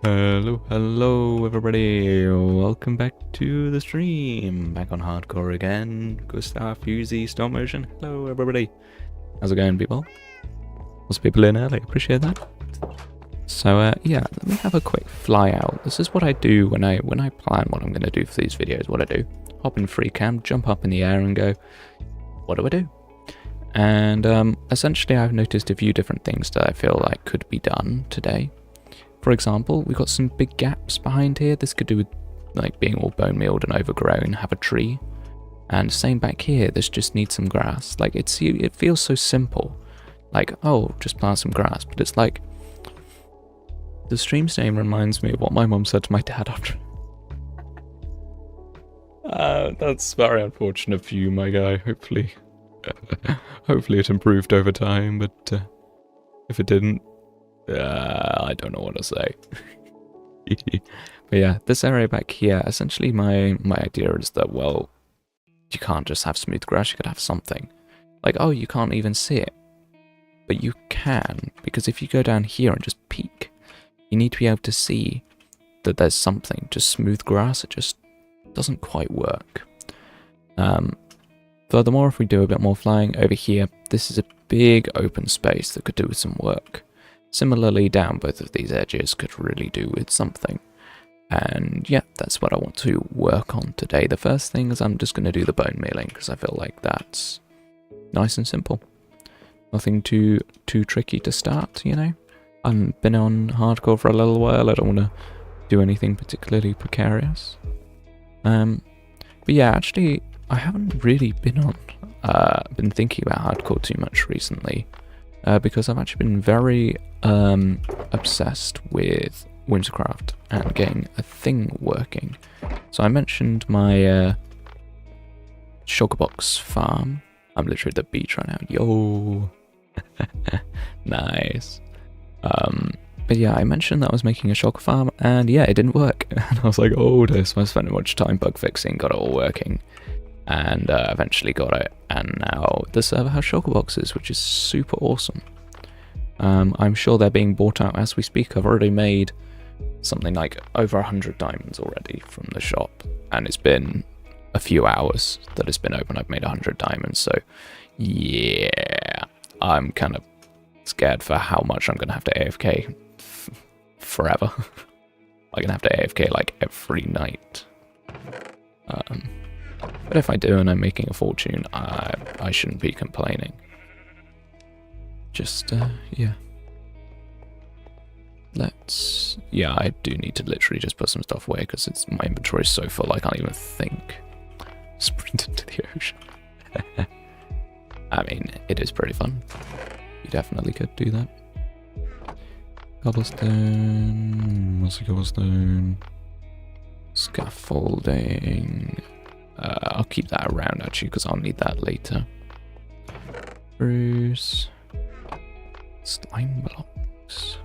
Hello everybody, welcome back to the stream, back on hardcore again, Gustav, Fuzy, Stop Motion, hello everybody. How's it going, people? Lots of people in early, appreciate that. So yeah, let me have a quick fly out. This is what I do when I plan what I'm going to do for these videos. What I do, hop in free cam, jump up in the air and go, what do I do? And essentially I've noticed a few different things that I feel like could be done today. For example, we've got some big gaps behind here. This could do with like being all bone mealed and overgrown, have a tree. And same back here, this just needs some grass. Like it feels so simple. Like, oh, just plant some grass. But it's like, the stream's name reminds me of what my mum said to my dad after. That's very unfortunate for you, my guy. Hopefully it improved over time, but if it didn't, I don't know what to say. But yeah, this area back here, essentially my idea is that, well, you can't just have smooth grass, you could have something. Like, oh, you can't even see it. But you can, because if you go down here and just peek, you need to be able to see that there's something. Just smooth grass, it just doesn't quite work. Furthermore, if we do a bit more flying over here, this is a big open space that could do with some work. Similarly, down both of these edges could really do with something. And yeah, that's what I want to work on today. The first thing is I'm just going to do the bone mealing, because I feel like that's nice and simple. Nothing too tricky to start, you know? I've been on hardcore for a little while, I don't want to do anything particularly precarious. But yeah, actually, I haven't really been thinking about hardcore too much recently. Because I've actually been very obsessed with Wintercraft and getting a thing working. So I mentioned my Sugarbox farm. I'm literally at the beach right now. Yo! Nice. But yeah, I mentioned that I was making a sugar farm, and yeah, it didn't work. And I was like, oh, so I spent much time bug fixing, got it all working. And eventually got it, and now the server has shulker boxes, which is super awesome. I'm sure they're being bought out as we speak. I've already made something like over 100 diamonds already from the shop, and it's been a few hours that it's been open. I've made 100 diamonds, so yeah, I'm kind of scared for how much I'm going to have to AFK forever. I'm going to have to AFK like every night. But if I do and I'm making a fortune, I shouldn't be complaining. Just, yeah. Yeah, I do need to literally just put some stuff away because my inventory is so full I can't even think. Sprint into the ocean. I mean, it is pretty fun. You definitely could do that. Cobblestone, what's a cobblestone? Scaffolding. I'll keep that around actually because I'll need that later. Bruce. Slime blocks.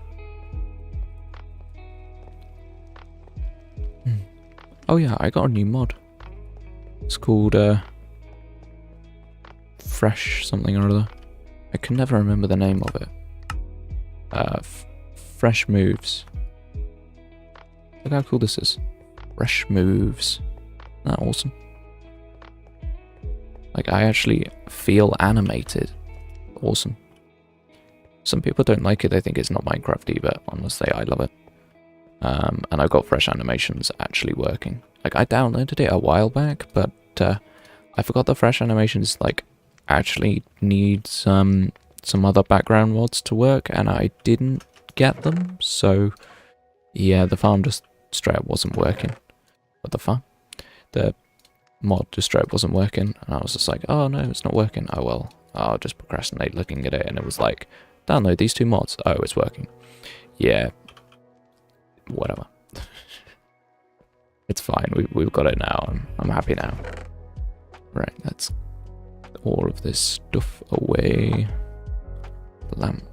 Oh yeah, I got a new mod. It's called Fresh something or other. I can never remember the name of it. Fresh Moves. Look how cool this is. Fresh Moves. Isn't that awesome? Like, I actually feel animated. Awesome. Some people don't like it, they think it's not Minecrafty, but honestly, I love it. And I've got fresh animations actually working. Like, I downloaded it a while back, but I forgot the fresh animations, like, actually need some other background mods to work, and I didn't get them, so yeah, the farm just straight up wasn't working. What the fuck? The mod just straight up wasn't working, and I was just like, oh no, it's not working. Oh well, I'll just procrastinate looking at it, and it was like, download these two mods. Oh, it's working. Yeah, whatever. It's fine, we've got it now. I'm happy now. Right, let's all of this stuff away. Lamp.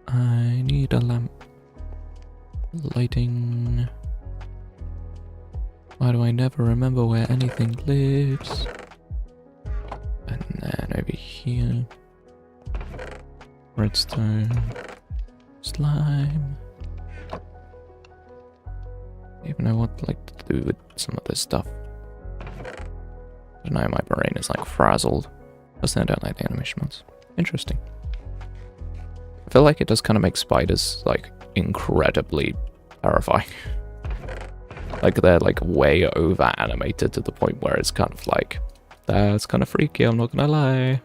I need a lamp. Lighting. Why do I never remember where anything lives? And then over here. Redstone. Slime. even know what like to do with some of this stuff. I don't know, my brain is like frazzled. Plus, I don't like the animation ones. Interesting. I feel like it does kind of make spiders like incredibly terrifying. Like they're like way over animated to the point where it's kind of like, that's kind of freaky, I'm not gonna lie.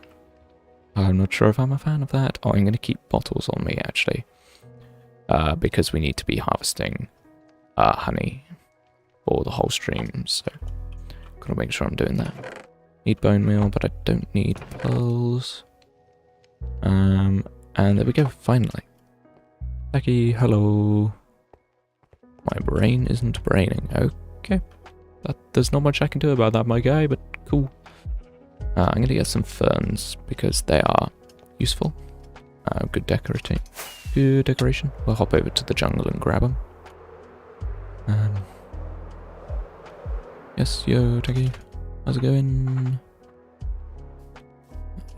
I'm not sure if I'm a fan of that. Oh, I'm gonna keep bottles on me actually. Because we need to be harvesting honey for the whole stream, so gotta make sure I'm doing that. Need bone meal, but I don't need pearls. And there we go, finally. Becky, hello. My brain isn't braining. Okay. There's not much I can do about that, my guy, but cool. I'm going to get some ferns because they are useful. Good decorating. Good decoration. We'll hop over to the jungle and grab them. Yes, yo, Becky. How's it going?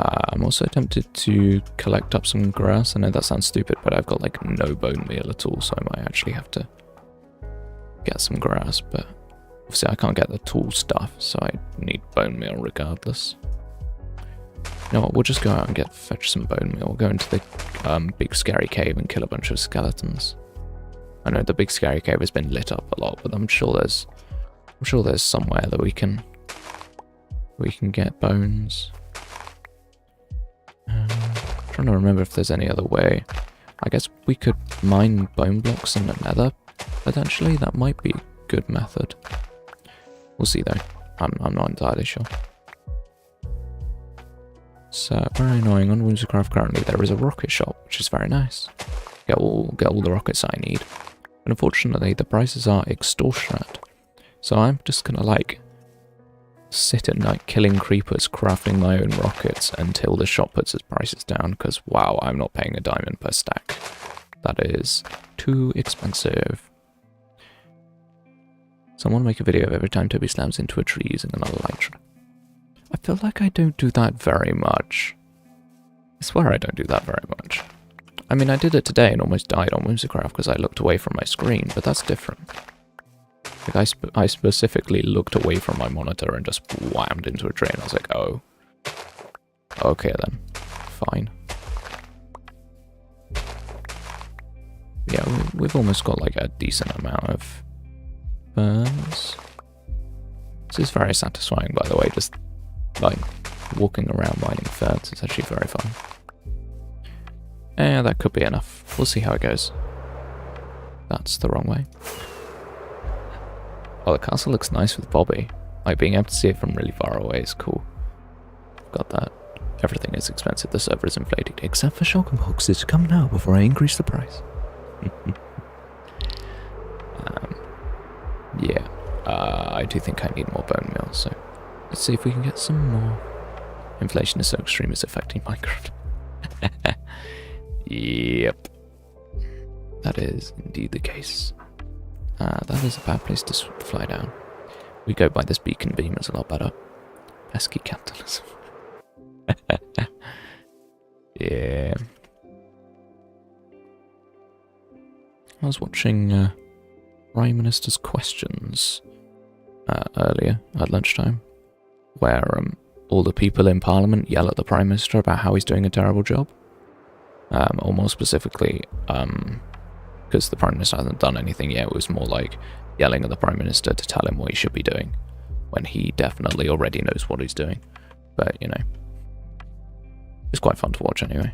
I'm also tempted to collect up some grass. I know that sounds stupid, but I've got like no bone meal at all, so I might actually have to get some grass, but obviously I can't get the tool stuff, so I need bone meal regardless. You know what, we'll just go out and fetch some bone meal. We'll go into the big scary cave and kill a bunch of skeletons. I know the big scary cave has been lit up a lot, but I'm sure there's somewhere that we can get bones. Trying to remember if there's any other way. I guess we could mine bone blocks in the nether, potentially. That might be a good method. We'll see though. I'm not entirely sure. So, very annoying. On Whimsicraft currently there is a rocket shop, which is very nice. Get all the rockets I need. But unfortunately the prices are extortionate. So I'm just gonna like sit at night killing creepers, crafting my own rockets until the shop puts its prices down, because wow, I'm not paying a diamond per stack. That is too expensive. So I want to make a video of every time Toby slams into a tree using another light trap. I feel like I don't do that very much. I swear I don't do that very much. I mean, I did it today and almost died on Whimsicraft because I looked away from my screen, but that's different. Like I specifically looked away from my monitor and just whammed into a tree, and I was like, oh. Okay then. Fine. Yeah, we've almost got like a decent amount of ferns. This is very satisfying, by the way, just like walking around mining ferns. It's actually very fun. Yeah, that could be enough. We'll see how it goes. That's the wrong way. Oh, the castle looks nice with Bobby. Like, being able to see it from really far away is cool. Got that. Everything is expensive. The server is inflated. Except for shulker boxes. Come now before I increase the price. Yeah. I do think I need more bone meal, so let's see if we can get some more. Inflation is so extreme it's affecting Minecraft. Yep. That is indeed the case. That is a bad place to fly down. We go by this beacon beam, it's a lot better. Pesky capitalism. Yeah. I was watching Prime Minister's Questions earlier at lunchtime, where all the people in Parliament yell at the Prime Minister about how he's doing a terrible job. Or more specifically, because the Prime Minister hasn't done anything yet, it was more like yelling at the Prime Minister to tell him what he should be doing, when he definitely already knows what he's doing. But, you know, it's quite fun to watch anyway.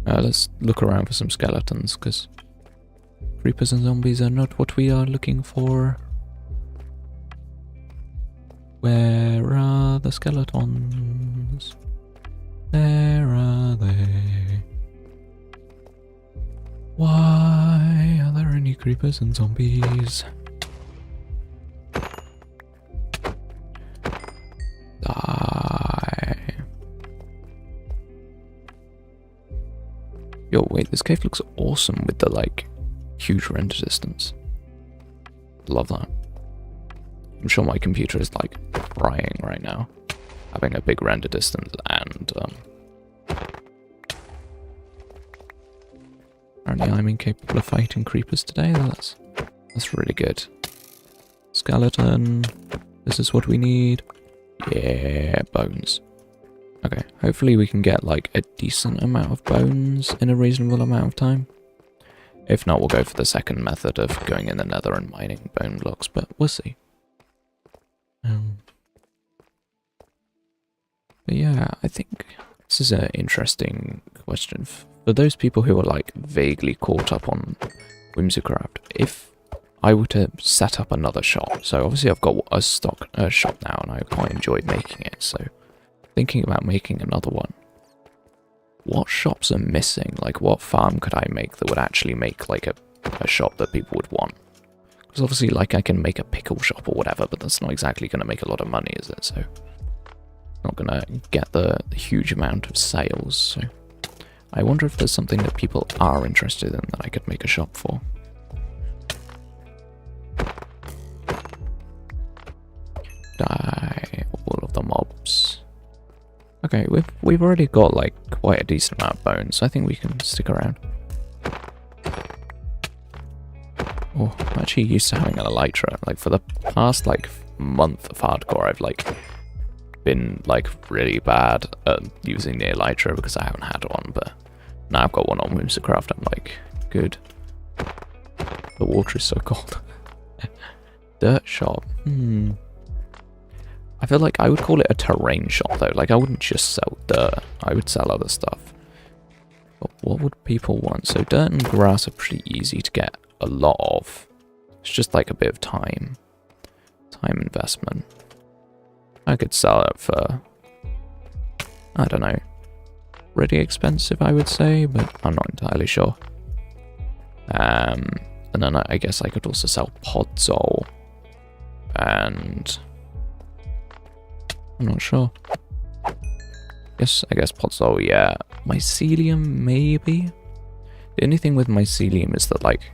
Let's look around for some skeletons, because creepers and zombies are not what we are looking for. Where are the skeletons? Where are they? Why are there any creepers and zombies? Die. Yo, wait, this cave looks awesome with the, like, huge render distance. Love that. I'm sure my computer is, like, crying right now, having a big render distance and, apparently I'm incapable of fighting creepers today. That's really good. skeleton. This is what we need. Yeah, bones. Okay, hopefully we can get like a decent amount of bones in a reasonable amount of time. If not, we'll go for the second method of going in the nether and mining bone blocks, but we'll see. But yeah, I think this is an interesting question. For those people who are like vaguely caught up on Whimsycraft, if I were to set up another shop, so obviously I've got a shop now and I quite enjoyed making it, so thinking about making another one, what shops are missing? Like what farm could I make that would actually make like a shop that people would want? Because obviously like I can make a pickle shop or whatever, but that's not exactly going to make a lot of money, is it? So not going to get the huge amount of sales, so I wonder if there's something that people are interested in that I could make a shop for. Die all of the mobs. Okay, we've already got like quite a decent amount of bones, so I think we can stick around. Oh, I'm actually used to having an elytra. Like for the past like month of hardcore, I've like been like really bad at using the elytra because I haven't had one, but now I've got one on Whimsycraft. I'm like, good. The water is so cold. Dirt shop. I feel like I would call it a terrain shop though. Like I wouldn't just sell dirt. I would sell other stuff. But what would people want? So dirt and grass are pretty easy to get a lot of. It's just like a bit of time. Time investment. I could sell it for, I don't know, pretty expensive I would say, but I'm not entirely sure. And then I guess I could also sell podzol, and I'm not sure. I guess podzol, yeah. Mycelium, maybe? The only thing with mycelium is that, like,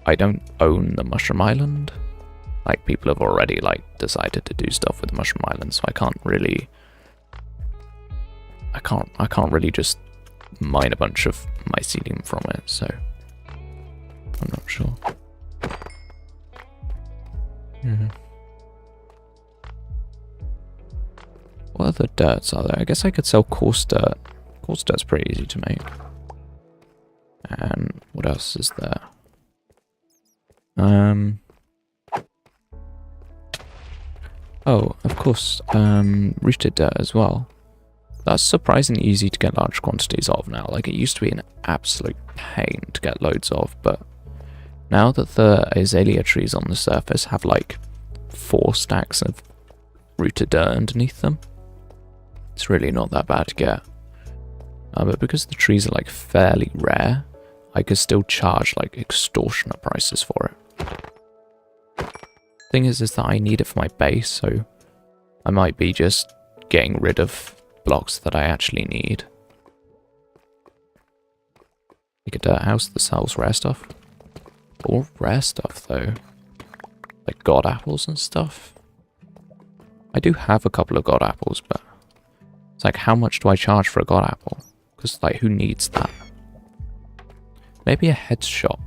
I don't own the Mushroom Island. Like, people have already, like, decided to do stuff with the Mushroom Island, so I can't really... I can't really just mine a bunch of mycelium from it, so... I'm not sure. What other dirts are there? I guess I could sell coarse dirt. Coarse dirt's pretty easy to make. And what else is there? Oh, of course, rooted dirt as well. That's surprisingly easy to get large quantities of now. Like, it used to be an absolute pain to get loads of, but now that the azalea trees on the surface have like 4 stacks of rooted dirt underneath them, it's really not that bad to get. But because the trees are like fairly rare, I could still charge like extortionate prices for it. Thing is that I need it for my base, so I might be just getting rid of blocks that I actually need. Make a dirt house that sells rare stuff. All rare stuff though. Like god apples and stuff. I do have a couple of god apples, but it's like, how much do I charge for a god apple? Because like, who needs that? Maybe a head shop.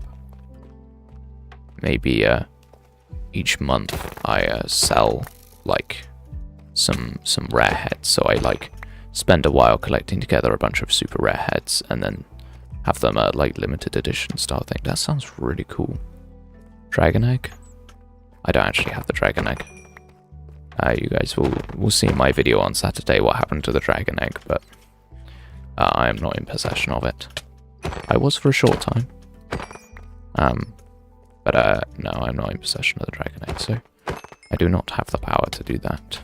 Maybe each month I sell like some rare heads, so I like spend a while collecting together a bunch of super rare heads and then have them like limited edition style thing. That sounds really cool. Dragon egg? I don't actually have the dragon egg. You guys will see in my video on Saturday what happened to the dragon egg, but I am not in possession of it. I was for a short time. But no, I'm not in possession of the dragon egg, so I do not have the power to do that.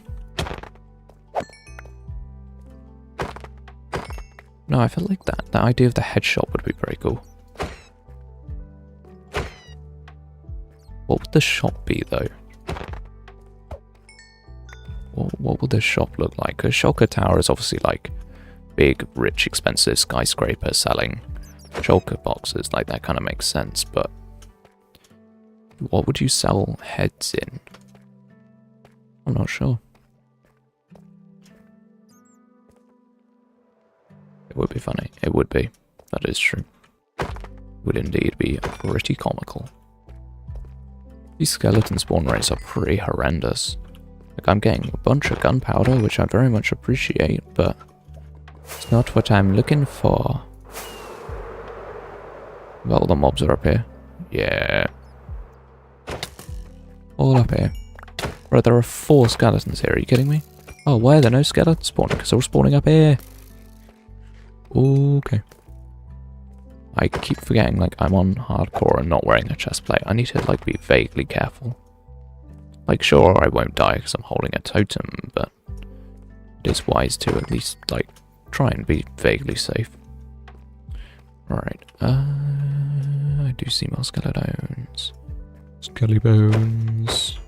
No, I feel like that idea of the head shop would be very cool. What would the shop be, though? What would the shop look like? Because Shulker Tower is obviously like big, rich, expensive skyscraper selling shulker boxes. Like, that kind of makes sense, but what would you sell heads in? I'm not sure. It would be funny. It would be. That is true. It would indeed be pretty comical. These skeleton spawn rates are pretty horrendous. Like, I'm getting a bunch of gunpowder, which I very much appreciate, but it's not what I'm looking for. Well, the mobs are up here. Yeah. All up here. Right, there are 4 skeletons here, are you kidding me? Oh, why are there no skeletons spawning? Because they're all spawning up here. Okay. I keep forgetting, like, I'm on hardcore and not wearing a chest plate. I need to, like, be vaguely careful. Like, sure, I won't die because I'm holding a totem, but it is wise to at least, like, try and be vaguely safe. Alright, I do see more skeletons. Skelly bones.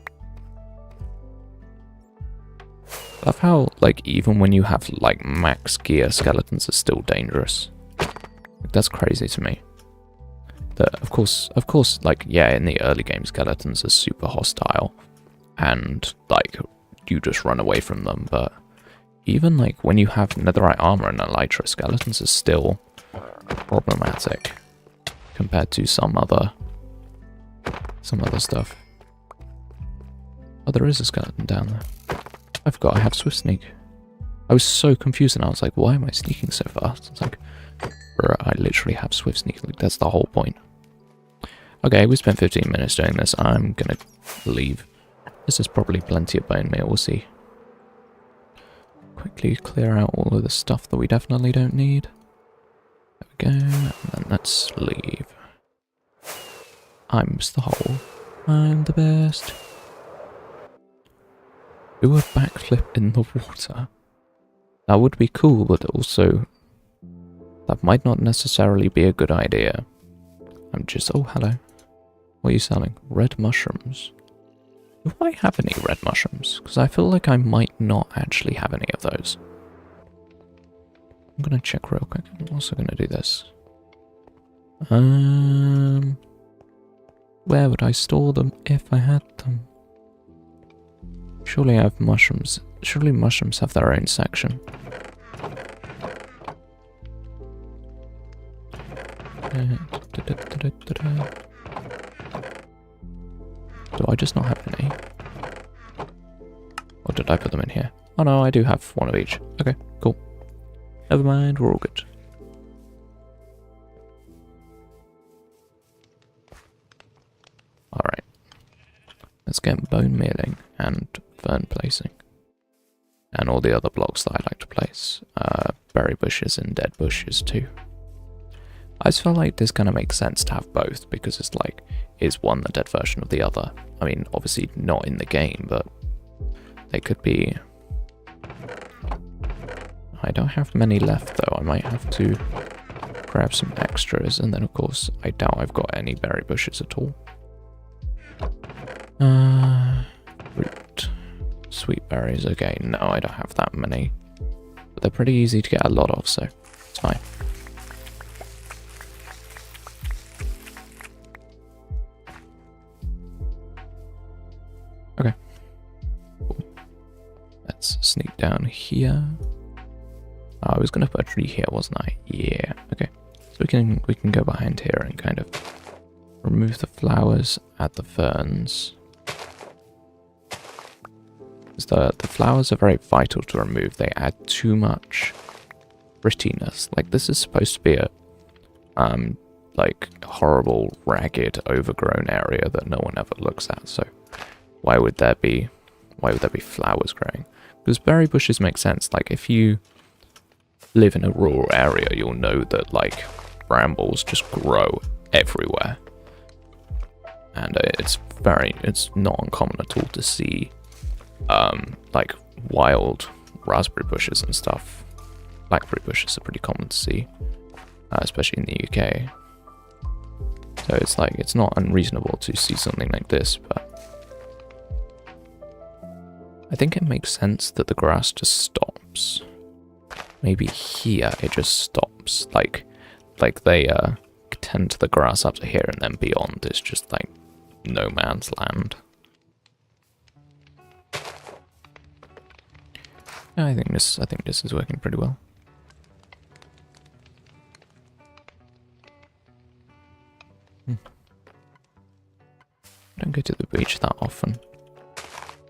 I love how, like, even when you have, like, max gear, skeletons are still dangerous. Like, that's crazy to me. That, of course, like, yeah, in the early game, skeletons are super hostile. And, like, you just run away from them, but even, like, when you have netherite armor and elytra, skeletons are still problematic compared to some other stuff. Oh, there is a skeleton down there. I forgot I have swift sneak. I was so confused and I was like, why am I sneaking so fast? It's like, bruh, I literally have swift sneak. Like, that's the whole point. Okay, we spent 15 minutes doing this. I'm gonna leave. This is probably plenty of bone meal, we'll see. Quickly clear out all of the stuff that we definitely don't need. There we go, and then let's leave. I'm Mr. Hole. I'm the best. Do a backflip in the water. That would be cool, but also that might not necessarily be a good idea. I'm just... oh, hello. What are you selling? Red mushrooms. Do I have any red mushrooms? Because I feel like I might not actually have any of those. I'm gonna check real quick. I'm also gonna do this. Where would I store them if I had them? Surely I have mushrooms. Surely mushrooms have their own section. Do I just not have any? Or did I put them in here? Oh no, I do have one of each. Okay, cool. Never mind, we're all good. Alright. Let's get bone mealing and fern placing. And all the other blocks that I like to place. Berry bushes and dead bushes too. I just feel like this kind of makes sense to have both, because it's like, is one the dead version of the other? I mean, obviously not in the game, but they could be. I don't have many left though, I might have to grab some extras, and then of course, I doubt I've got any berry bushes at all. Fruit. Sweet berries, okay, no, I don't have that many. But they're pretty easy to get a lot of, so it's fine. Okay. Cool. Let's sneak down here. Oh, I was gonna put a tree here, wasn't I? Yeah. Okay. So we can go behind here and kind of remove the flowers, add the ferns. The flowers are very vital to remove. They add too much prettiness. Like, this is supposed to be a like horrible, ragged, overgrown area that no one ever looks at. So why would there be flowers growing? Because berry bushes make sense. Like, if you live in a rural area, you'll know that, like, brambles just grow everywhere. And it's not uncommon at all to see like wild raspberry bushes and stuff. Blackberry bushes are pretty common to see, especially in the UK. So it's like, it's not unreasonable to see something like this, but I think it makes sense that the grass just stops. Maybe here it just stops, like they tend to the grass up to here, and then beyond is just like no man's land. I think this is working pretty well. I don't go to the beach that often.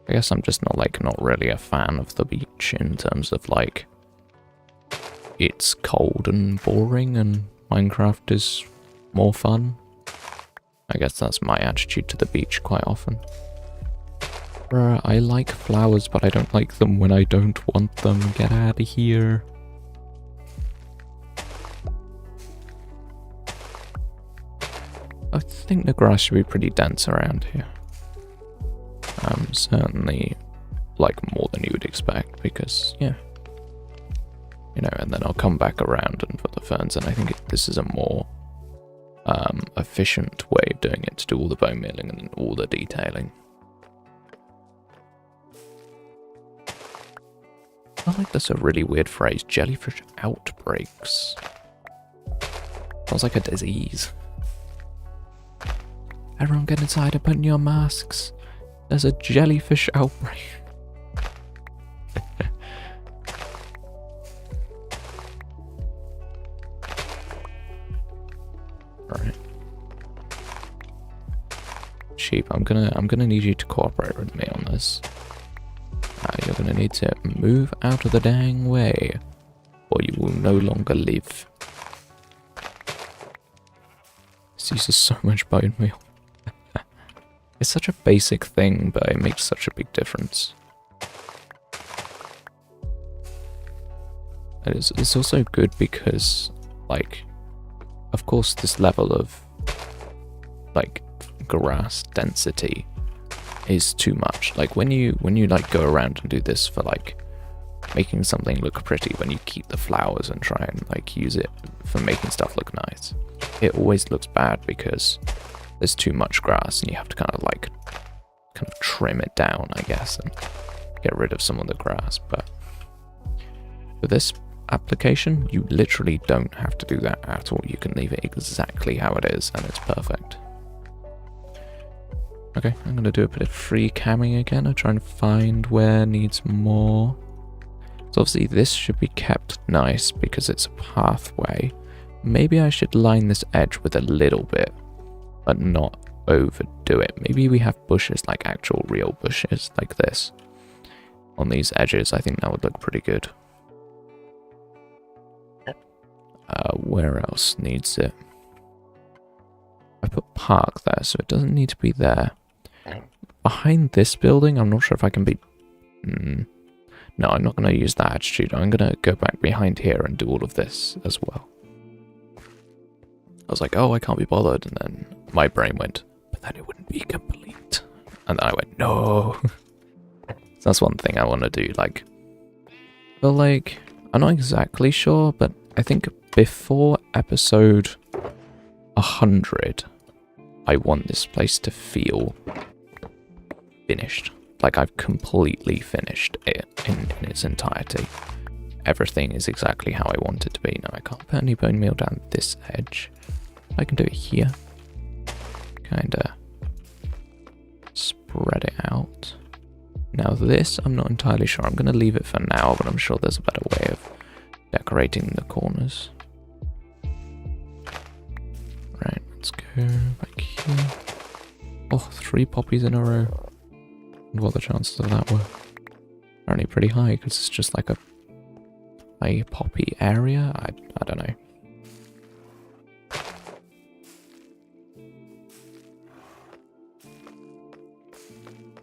I guess I'm just not really a fan of the beach in terms of like it's cold and boring and Minecraft is more fun. I guess that's my attitude to the beach quite often. Bruh, I like flowers, but I don't like them when I don't want them. Get out of here. I think the grass should be pretty dense around here. Certainly, like, more than you would expect, because, yeah. You know, and then I'll come back around and put the ferns in. I think this is a more efficient way of doing it, to do all the bone mealing and all the detailing. I like that's a really weird phrase, jellyfish outbreaks. Sounds like a disease. Everyone get inside and put in your masks. There's a jellyfish outbreak. Alright. Sheep, I'm gonna need you to cooperate with me on this. You're gonna need to move out of the dang way, or you will no longer live. This uses so much bone meal. It's such a basic thing, but it makes such a big difference. It's also good because, like, of course this level of, like, grass density is too much. Like, when you like go around and do this for, like, making something look pretty, when you keep the flowers and try and, like, use it for making stuff look nice, it always looks bad because there's too much grass and you have to kind of trim it down, I guess, and get rid of some of the grass. But for this application, you literally don't have to do that at all. You can leave it exactly how it is and it's perfect. Okay, I'm going to do a bit of free camming again. I'll try and find where needs more. So obviously this should be kept nice because it's a pathway. Maybe I should line this edge with a little bit, but not overdo it. Maybe we have bushes, like actual real bushes, like this, on these edges. I think that would look pretty good. Where else needs it? I put park there, so it doesn't need to be there. Behind this building, I'm not sure if I can be... No, I'm not going to use that attitude. I'm going to go back behind here and do all of this as well. I was like, oh, I can't be bothered, and then my brain went, but then it wouldn't be complete. And then I went, no. So that's one thing I want to do, like... But, like, I'm not exactly sure, but I think before episode 100, I want this place to feel finished. Like I've completely finished it in its entirety. Everything is exactly how I want it to be. Now I can't put any bone meal down this edge. I can do it here. Kinda spread it out. Now this, I'm not entirely sure. I'm going to leave it for now, but I'm sure there's a better way of decorating the corners. Right, let's go back here. Oh, 3 poppies in a row. And what the chances of that were? Apparently pretty high, because it's just like a poppy area. I don't know.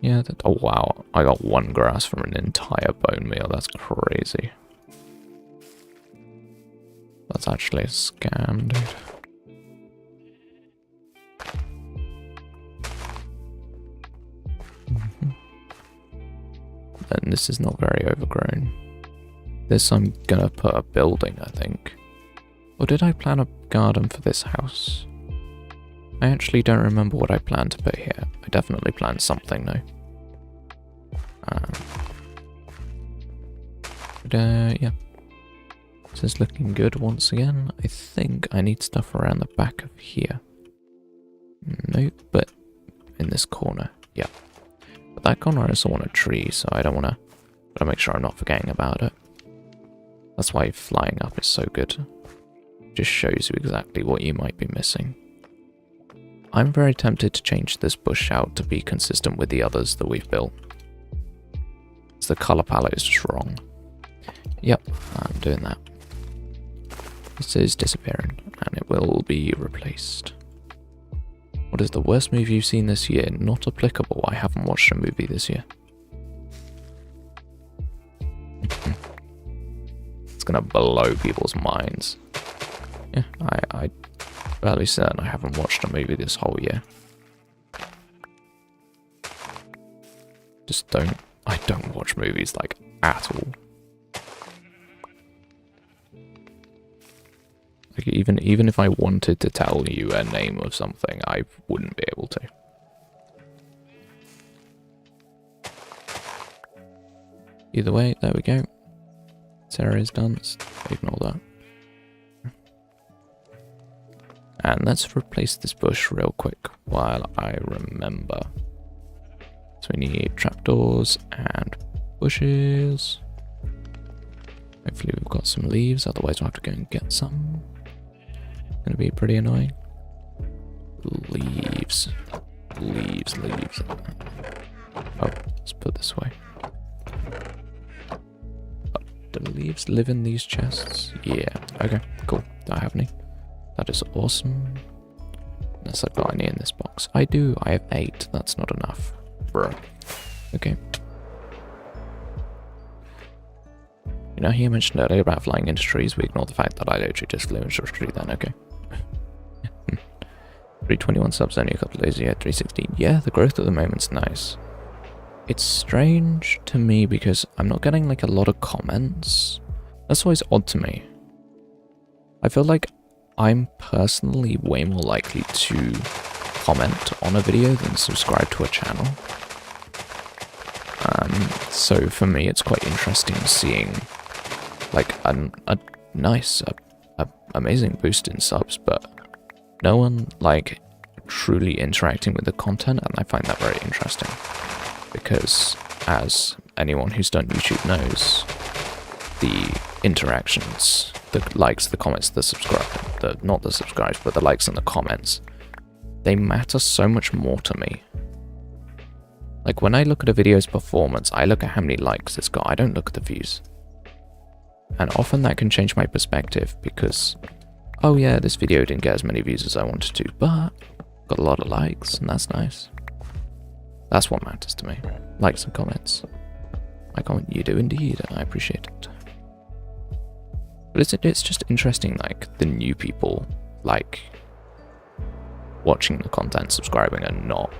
Yeah, oh wow, I got 1 grass from an entire bone meal. That's crazy. That's actually a scam, dude. And this is not very overgrown. This I'm gonna put a building, I think. Or did I plan a garden for this house? I actually don't remember what I planned to put here. I definitely planned something though. Yeah. This is looking good once again. I think I need stuff around the back of here. Nope, but in this corner, yeah. But that corner I also want a tree, so I don't want to... Gotta make sure I'm not forgetting about it. That's why flying up is so good. It just shows you exactly what you might be missing. I'm very tempted to change this bush out to be consistent with the others that we've built. The color palette is just wrong. Yep, I'm doing that. This is disappearing, and it will be replaced. What is the worst movie you've seen this year? Not applicable. I haven't watched a movie this year. It's gonna blow people's minds. Yeah, I fairly certain I haven't watched a movie this whole year. Just don't. I don't watch movies, like, at all. Like, even if I wanted to tell you a name of something, I wouldn't be able to. Either way, there we go. This area is done. Let's ignore that. And let's replace this bush real quick while I remember. So we need trapdoors and bushes. Hopefully we've got some leaves, otherwise we'll have to go and get some. Gonna be pretty annoying. Leaves. Leaves. Oh, let's put this away. Oh, do leaves live in these chests? Yeah. Okay, cool. Do I have any? That is awesome. Unless I've got any in this box. I do. I have 8. That's not enough. Bruh. Okay. You know, he mentioned earlier about flying into trees. We ignore the fact that I literally just flew into a tree then, okay. 321 subs only a couple of days, yeah, 316. Yeah, the growth at the moment's nice. It's strange to me because I'm not getting like a lot of comments. That's always odd to me. I feel like I'm personally way more likely to comment on a video than subscribe to a channel. So for me, it's quite interesting seeing like a nice, amazing boost in subs, but no one like truly interacting with the content, and I find that very interesting because, as anyone who's done YouTube knows, the interactions, the likes, the comments, the subscribe, not the subscribes, but the likes and the comments, they matter so much more to me. Like when I look at a video's performance, I look at how many likes it's got. I don't look at the views. And often that can change my perspective because, oh yeah, this video didn't get as many views as I wanted to, but got a lot of likes, and that's nice. That's what matters to me. Likes and comments. I comment, you do indeed, and I appreciate it. But it's just interesting, like, the new people, like, watching the content, subscribing, and not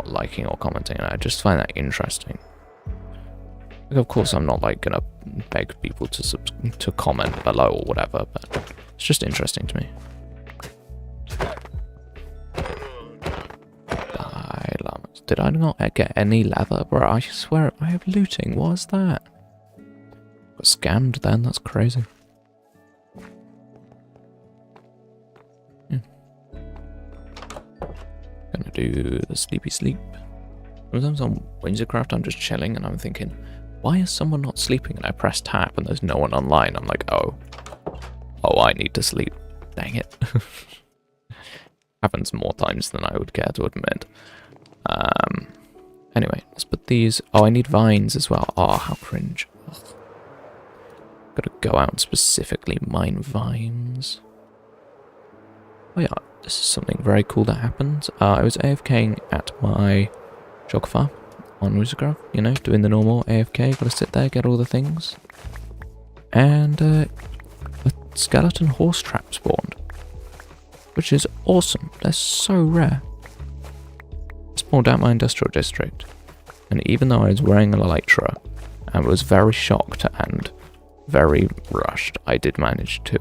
liking or commenting, and I just find that interesting. Like, of course, I'm not, like, gonna beg people to comment below or whatever, but it's just interesting to me. Did I not get any leather? Bro, I swear I have looting. What was that? Got scammed then, that's crazy. Yeah. Gonna do the sleepy sleep. Sometimes on Windsorcraft I'm just chilling and I'm thinking, why is someone not sleeping? And I press tab and there's no one online. I'm like, oh, I need to sleep. Dang it. Happens more times than I would care to admit. Anyway, let's put these. Oh, I need vines as well. Oh, how cringe. Ugh. Gotta go out and specifically mine vines. Oh yeah, this is something very cool that happened. I was AFKing at my jog farm on Windsorcraft, you know, doing the normal AFK, gotta sit there, get all the things. And a skeleton horse trap spawned, which is awesome. They're so rare. Spawned out my industrial district, and even though I was wearing an elytra and was very shocked and very rushed, I did manage to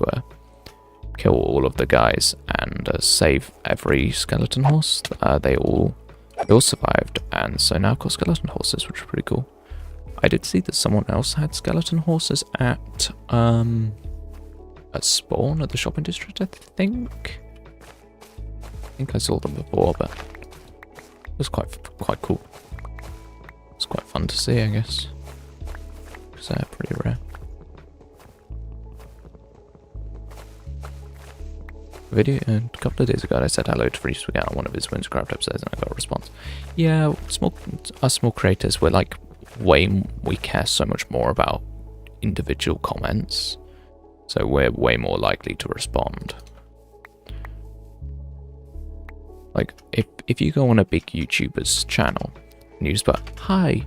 kill all of the guys and save every skeleton horse. They all survived, and so now I've got skeleton horses, which is pretty cool. I did see that someone else had skeleton horses at spawn at the shopping district, I think I saw them before, but it was quite cool. It's quite fun to see, I guess, because they're pretty rare. video a couple of days ago. I said hello to Free Spaghetti on one of his Wintercraft episodes, and I got a response. Yeah, us small creators, we care so much more about individual comments, so we're way more likely to respond. Like, if you go on a big YouTuber's channel and you just put hi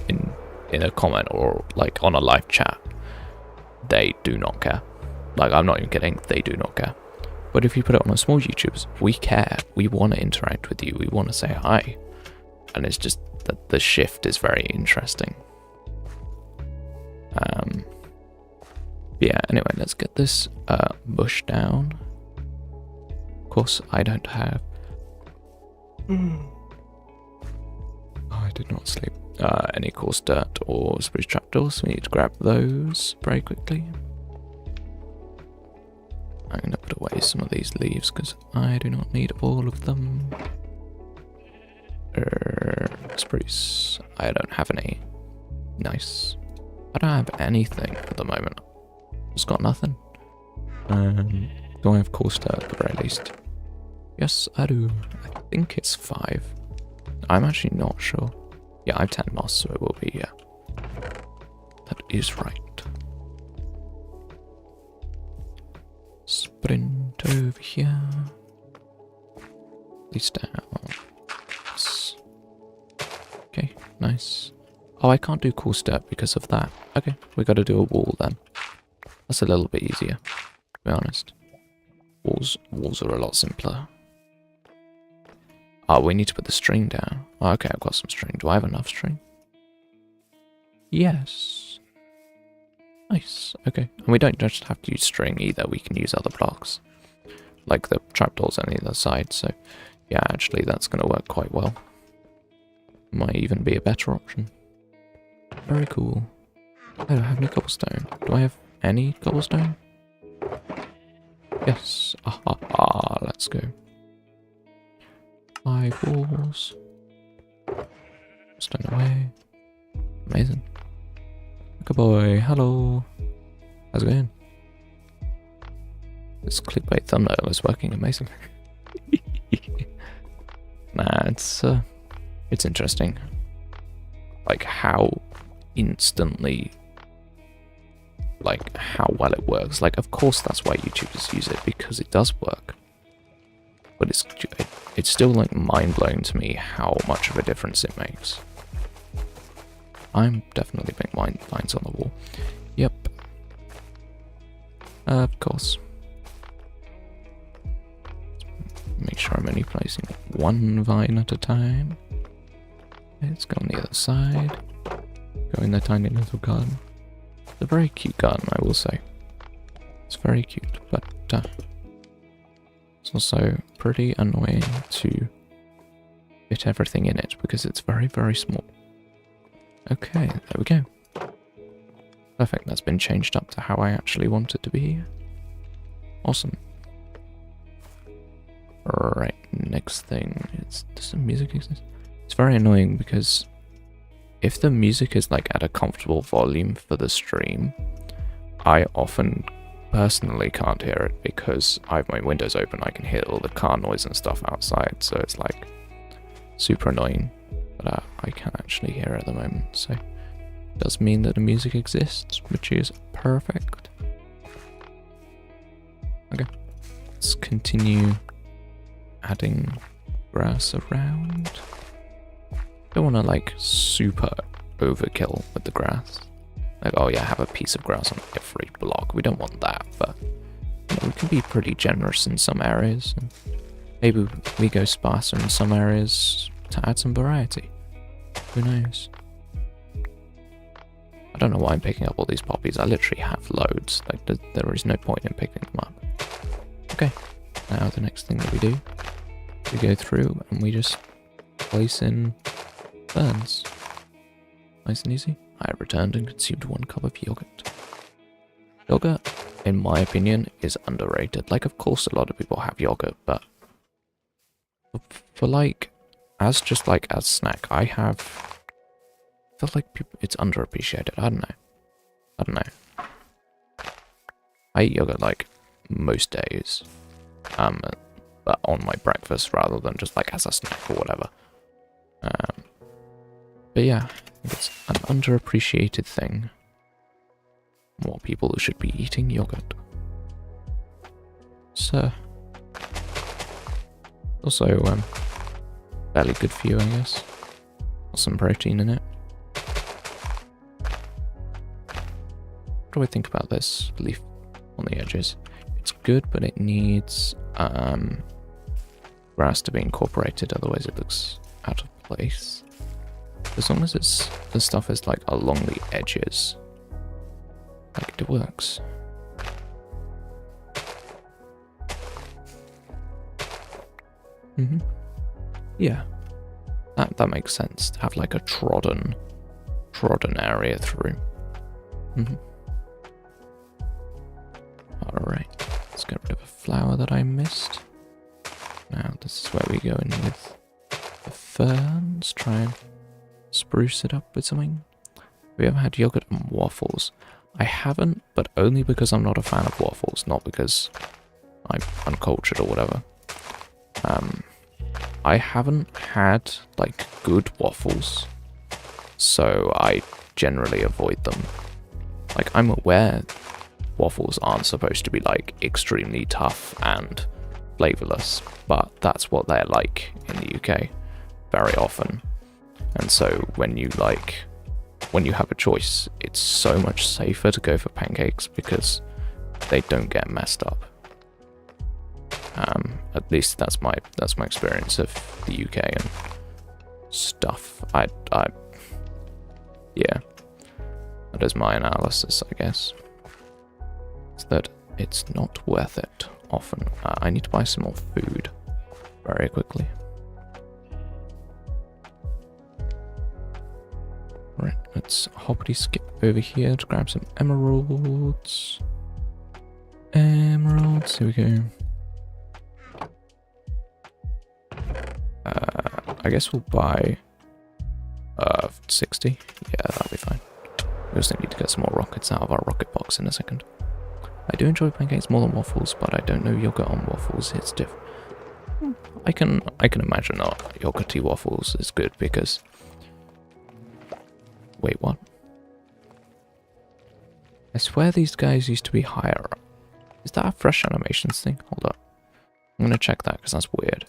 in a comment or like on a live chat, they do not care. Like, I'm not even kidding, they do not care. But if you put it on a small YouTubers, we care. We want to interact with you. We want to say hi. And it's just that the shift is very interesting. Yeah, anyway, let's get this bush down. Of course, I don't have... Oh, I did not sleep. Any coarse dirt or spruce trapdoors. We need to grab those very quickly. I'm going to put away some of these leaves because I do not need all of them. Spruce. I don't have any. Nice. I don't have anything at the moment. Just got nothing. Do I have coarse dirt at the very least? Yes, I do. I think it's 5. I'm actually not sure. Yeah, I have 10 moss, so it will be, yeah. That is right. Sprint over here. These down. Okay, nice. Oh, I can't do coarse dirt because of that. Okay, we got to do a wall then. That's a little bit easier, to be honest. Walls are a lot simpler. Oh, we need to put the string down. Oh, okay, I've got some string. Do I have enough string? Yes. Nice. Okay. And we don't just have to use string either. We can use other blocks. Like the trapdoors on the other side. So, yeah, actually, that's going to work quite well. Might even be a better option. Very cool. I don't have any cobblestone. Do I have any cobblestone? Yes. Let's go. 5 walls. Stone away. Amazing. Good boy. Hello. How's it going? This clickbait thumbnail is working amazing. Nah, it's interesting. Like how instantly, like how well it works. Like, of course that's why YouTubers use it, because it does work. But it's still like mind-blowing to me how much of a difference it makes. I'm definitely putting vines on the wall. Yep. Of course. Make sure I'm only placing one vine at a time. Let's go on the other side. Go in the tiny little garden. It's a very cute garden, I will say. It's very cute, but it's also pretty annoying to fit everything in it because it's very, very small. Okay, there we go. Perfect, that's been changed up to how I actually want it to be. Awesome. Right, next thing is, does the music exist? It's very annoying because if the music is like at a comfortable volume for the stream, I often personally can't hear it because I have my windows open. I can hear all the car noise and stuff outside, so it's like super annoying. But I can't actually hear it at the moment, so it does mean that the music exists, which is perfect. Okay, let's continue adding grass around. Don't want to like super overkill with the grass. Like, oh yeah, have a piece of grass on every block. We don't want that, but you know, we can be pretty generous in some areas. And maybe we go sparser in some areas to add some variety. Who knows? I don't know why I'm picking up all these poppies. I literally have loads. Like, there is no point in picking them up. Okay, now the next thing that we do, we go through and we just place in ferns. Nice and easy. I returned and consumed 1 cup of yogurt. Yogurt, in my opinion, is underrated. Like, of course a lot of people have yogurt, but for like, as snack, I feel like it's underappreciated. I don't know. I eat yogurt like most days. but on my breakfast rather than just like as a snack or whatever. But yeah, I think it's an underappreciated thing. More people should be eating yogurt. So, also fairly good for you, I guess. Got some protein in it. What do I think about this leaf on the edges? It's good, but it needs grass to be incorporated, otherwise it looks out of place. As long as the stuff is like along the edges, like it works. Yeah, that makes sense. To have like a trodden area through. Alright, let's get rid of a flower that I missed. Now this is where we go in with the ferns, try and spruce it up with something. Have we ever had yogurt and waffles? I haven't, but only because I'm not a fan of waffles, not because I'm uncultured or whatever. I haven't had like good waffles, so I generally avoid them. Like, I'm aware waffles aren't supposed to be like extremely tough and flavorless, but that's what they're like in the UK very often. And so when you have a choice, it's so much safer to go for pancakes because they don't get messed up. At least that's my experience of the UK and stuff. Yeah, that is my analysis, I guess. Is that it's not worth it often. I need to buy some more food very quickly. Right, let's hoppity skip over here to grab some emeralds. Emeralds, here we go. I guess we'll buy 60. Yeah, that'll be fine. We also need to get some more rockets out of our rocket box in a second. I do enjoy pancakes more than waffles, but I don't know yogurt on waffles. It's different. I can imagine that yogurty waffles is good because... Wait, what? I swear these guys used to be higher up. Is that a fresh animations thing? Hold up. I'm gonna check that because that's weird.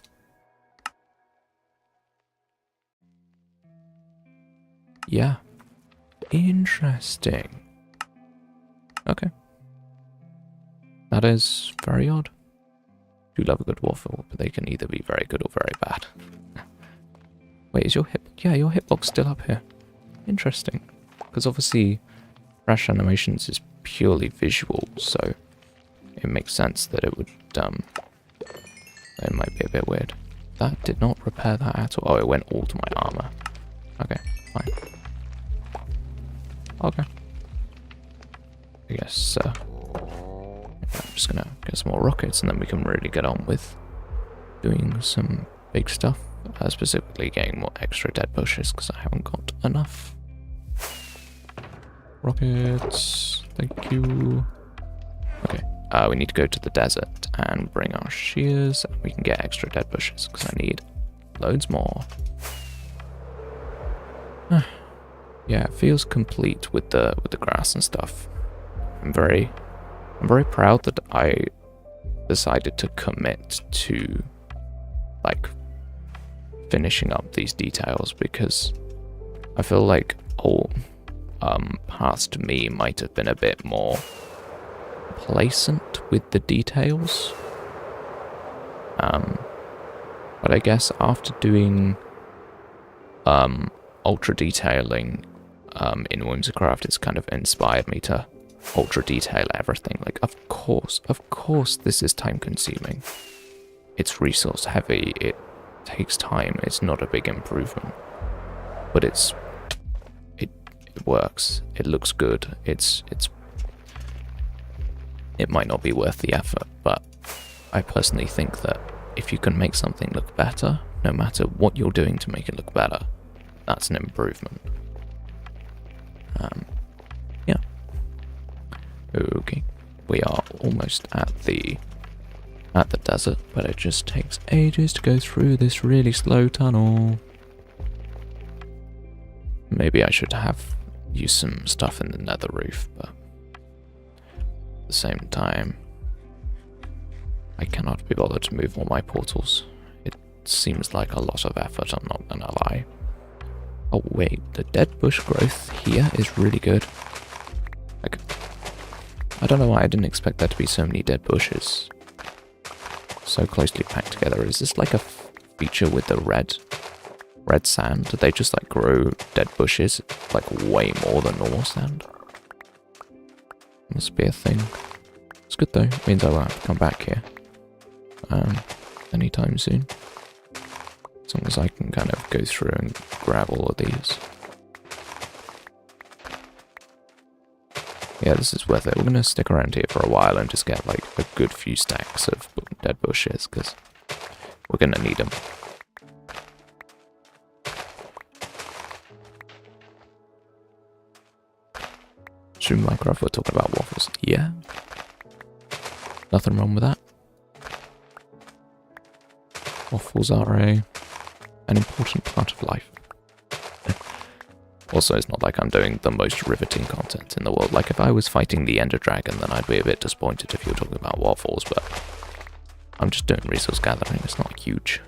Yeah. Interesting. Okay. That is very odd. Do love a good waffle, but they can either be very good or very bad. Wait, is your hip... Yeah, your hitbox still up here. Interesting. Because obviously, fresh animations is purely visual, so it makes sense that it would, it might be a bit weird. That did not repair that at all. Oh, it went all to my armor. Okay, fine. Okay. I guess, I'm just gonna get some more rockets and then we can really get on with doing some big stuff. Specifically getting more extra dead bushes because I haven't got enough. Rockets, thank you. Okay, we need to go to the desert and bring our shears and we can get extra dead bushes because I need loads more. Yeah, it feels complete with the grass and stuff. I'm very proud that I decided to commit to like finishing up these details because I feel like past me might have been a bit more complacent with the details. But I guess after doing ultra detailing in Whimsicraft, it's kind of inspired me to ultra detail everything. Like, of course this is time consuming. It's resource heavy, it takes time, it's not a big improvement. But it works, it looks good, it might not be worth the effort, but I personally think that if you can make something look better, no matter what you're doing to make it look better, that's an improvement. Yeah. Okay. We are almost at the at the desert, but it just takes ages to go through this really slow tunnel. Maybe I should have used some stuff in the nether roof, but at the same time, I cannot be bothered to move all my portals. It seems like a lot of effort, I'm not gonna lie. Oh wait, the dead bush growth here is really good. Like, I don't know why I didn't expect there to be so many dead bushes so closely packed together. Is this like a feature with the red sand? Did they just like grow dead bushes like way more than normal sand? Must be a thing. It's good though, it means I won't have to come back here anytime soon. As long as I can kind of go through and grab all of these. Yeah, this is worth it. We're going to stick around here for a while and just get like a good few stacks of dead bushes, because we're going to need them. Should Minecraft, we're talking about waffles. Yeah. Nothing wrong with that. Waffles are an important part of life. Also, it's not like I'm doing the most riveting content in the world. Like, if I was fighting the Ender Dragon, then I'd be a bit disappointed if you were talking about waffles, but I'm just doing resource gathering. It's not huge.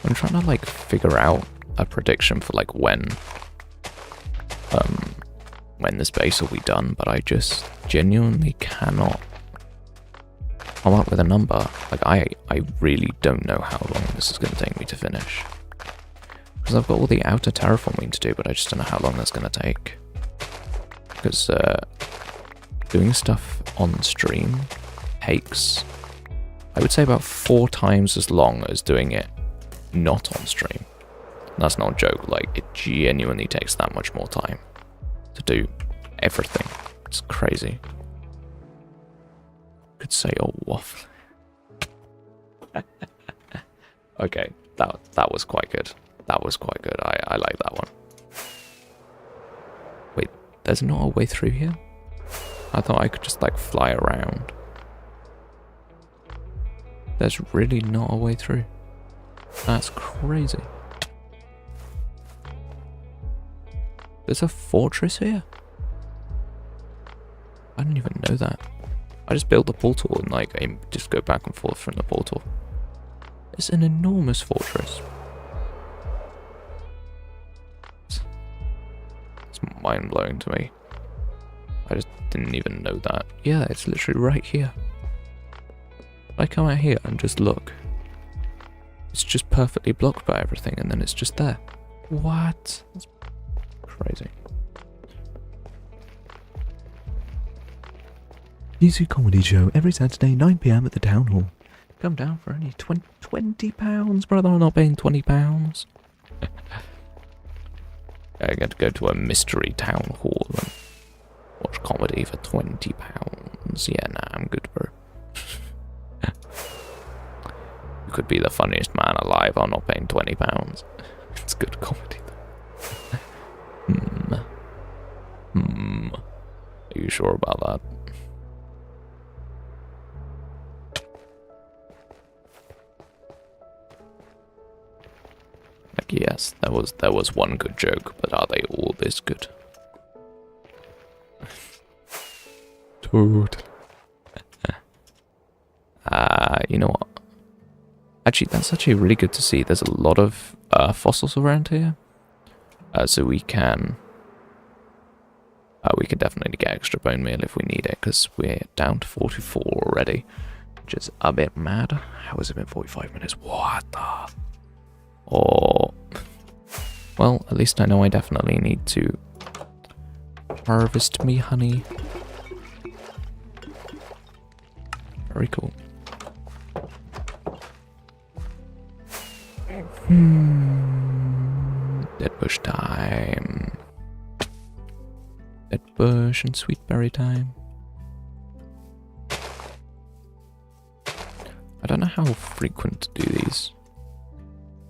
I'm trying to, like, figure out a prediction for, like, when this base will be done, but I just genuinely cannot come up with a number. Like, I really don't know how long this is going to take me to finish. Because I've got all the outer terraforming to do, but I just don't know how long that's going to take. Because doing stuff on stream takes, I would say, about 4 times as long as doing it not on stream. And that's not a joke, like, it genuinely takes that much more time to do everything. It's crazy. Could say a waffle. Okay, that was quite good. That was quite good. I like that one. Wait, there's not a way through here? I thought I could just like fly around. There's really not a way through. That's crazy. There's a fortress here? I didn't even know that. I just built the portal and like I just go back and forth from the portal. It's an enormous fortress. It's mind-blowing to me. I just didn't even know that. Yeah, it's literally right here. I come out here and just look. It's just perfectly blocked by everything and then it's just there. What? That's crazy. Music comedy show every Saturday 9 PM at the town hall. Come down for only £20, brother. I'm not paying £20. I get to go to a mystery town hall and watch comedy for £20. Yeah, nah, I'm good, bro. You could be the funniest man alive. I'm not paying £20. It's good comedy, though. Are you sure about that? Like, yes, there was one good joke, but are they all this good? Toad. You know what? Actually, that's actually really good to see. There's a lot of fossils around here, so we can definitely get extra bone meal if we need it, because we're down to 44 already, which is a bit mad. How has it been 45 minutes? What the? Oh, well, at least I know I definitely need to harvest me honey. Very cool. Dead bush time. Dead bush and sweet berry time. I don't know how frequent to do these.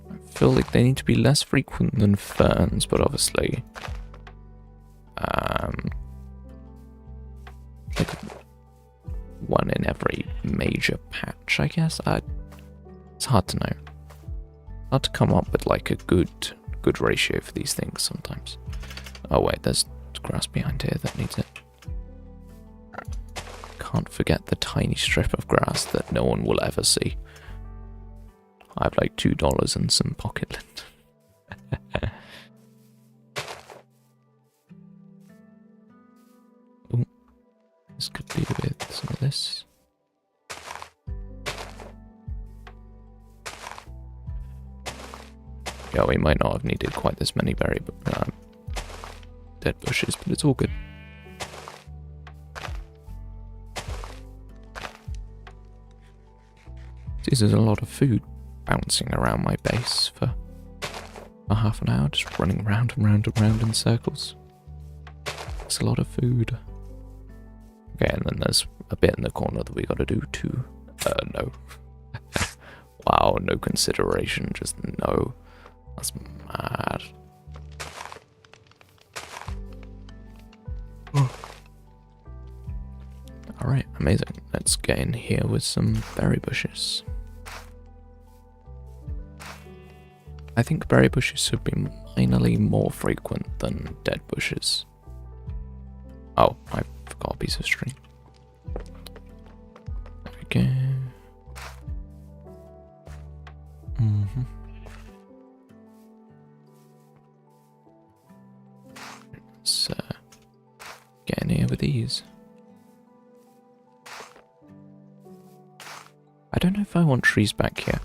I feel like they need to be less frequent than ferns, but obviously major patch, I guess. It's hard to know. Hard to come up with like a good ratio for these things sometimes. Oh wait, there's grass behind here that needs it. Can't forget the tiny strip of grass that no one will ever see. I have like $2 and some pocket lint. Ooh, this could be with some of this. Yeah, we might not have needed quite this many dead bushes, but it's all good. This is a lot of food bouncing around my base for half an hour, just running round and round and round in circles. It's a lot of food. Okay, and then there's a bit in the corner that we gotta do too. No. Wow, no consideration, just no. That's mad. Alright, amazing. Let's get in here with some berry bushes. I think berry bushes should be minorly more frequent than dead bushes. Oh, I forgot a piece of string. There we go. Let's get in here with these. I don't know if I want trees back here.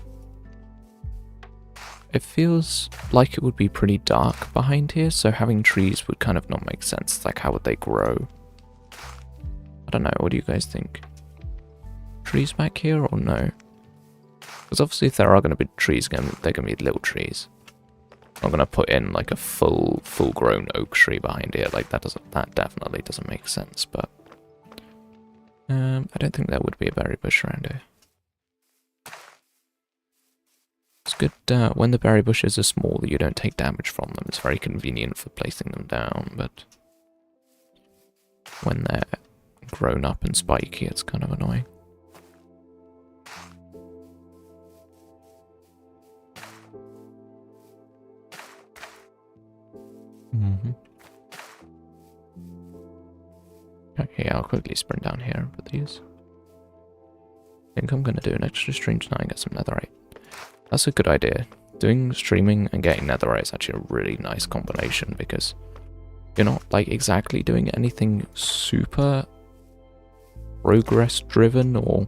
It feels like it would be pretty dark behind here, so having trees would kind of not make sense. Like, how would they grow? I don't know, what do you guys think? Trees back here or no? Because obviously if there are going to be trees, they're going to be little trees. I'm going to put in like a full-grown oak tree behind here. Like, that definitely doesn't make sense, but I don't think there would be a berry bush around here. It's good when the berry bushes are small that you don't take damage from them. It's very convenient for placing them down, but when they're grown up and spiky, it's kind of annoying. Okay, I'll quickly sprint down here and put these. I think I'm going to do an extra stream tonight and get some netherite. That's a good idea. Doing streaming and getting netherite is actually a really nice combination because you're not like exactly doing anything super progress driven or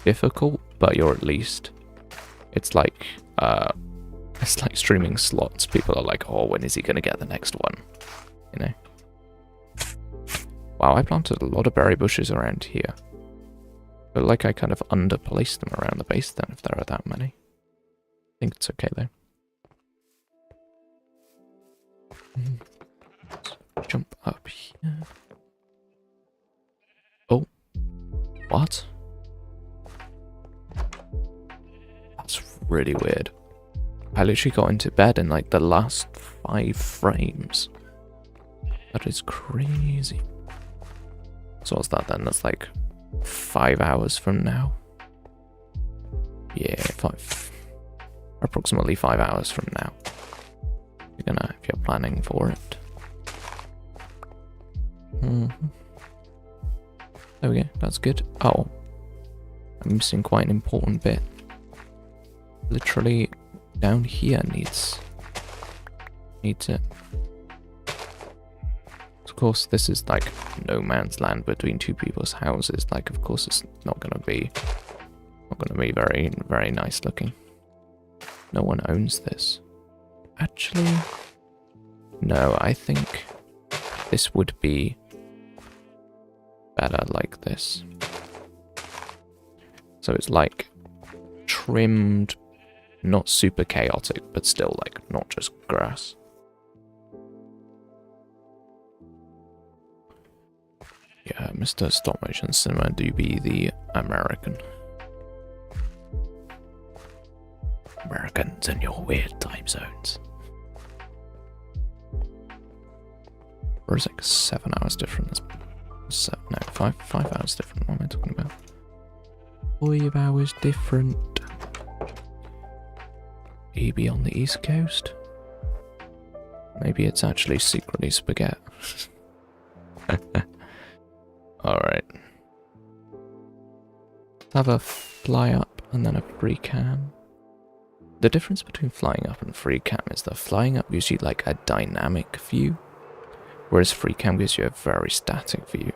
difficult, but you're at least, it's like streaming slots. People are like, oh, when is he going to get the next one? You know? Wow, I planted a lot of berry bushes around here. But like I kind of underplaced them around the base then if there are that many. I think it's okay though. Let's jump up here. Oh. What? That's really weird. I literally got into bed in like the last 5 frames. That is crazy. So what's that then? That's like 5 hours from now. Yeah, approximately 5 hours from now. If you're planning for it. There we go, that's good. Oh, I'm missing quite an important bit. Literally down here needs it. Of course, this is like no man's land between two people's houses. Like, of course, it's not gonna be very, very nice looking. No one owns this. Actually, no, I think this would be better like this. So it's like trimmed, not super chaotic, but still like not just grass. Yeah, Mr. Stop Motion Cinema Doobie the American. Americans and your weird time zones. Or is it like 7 hours different? No, 5 hours different. What am I talking about? 5 hours different. Maybe on the East Coast? Maybe it's actually secretly spaghetti. Alright. Have a fly up and then a free cam. The difference between flying up and free cam is that flying up gives you like a dynamic view, whereas free cam gives you a very static view.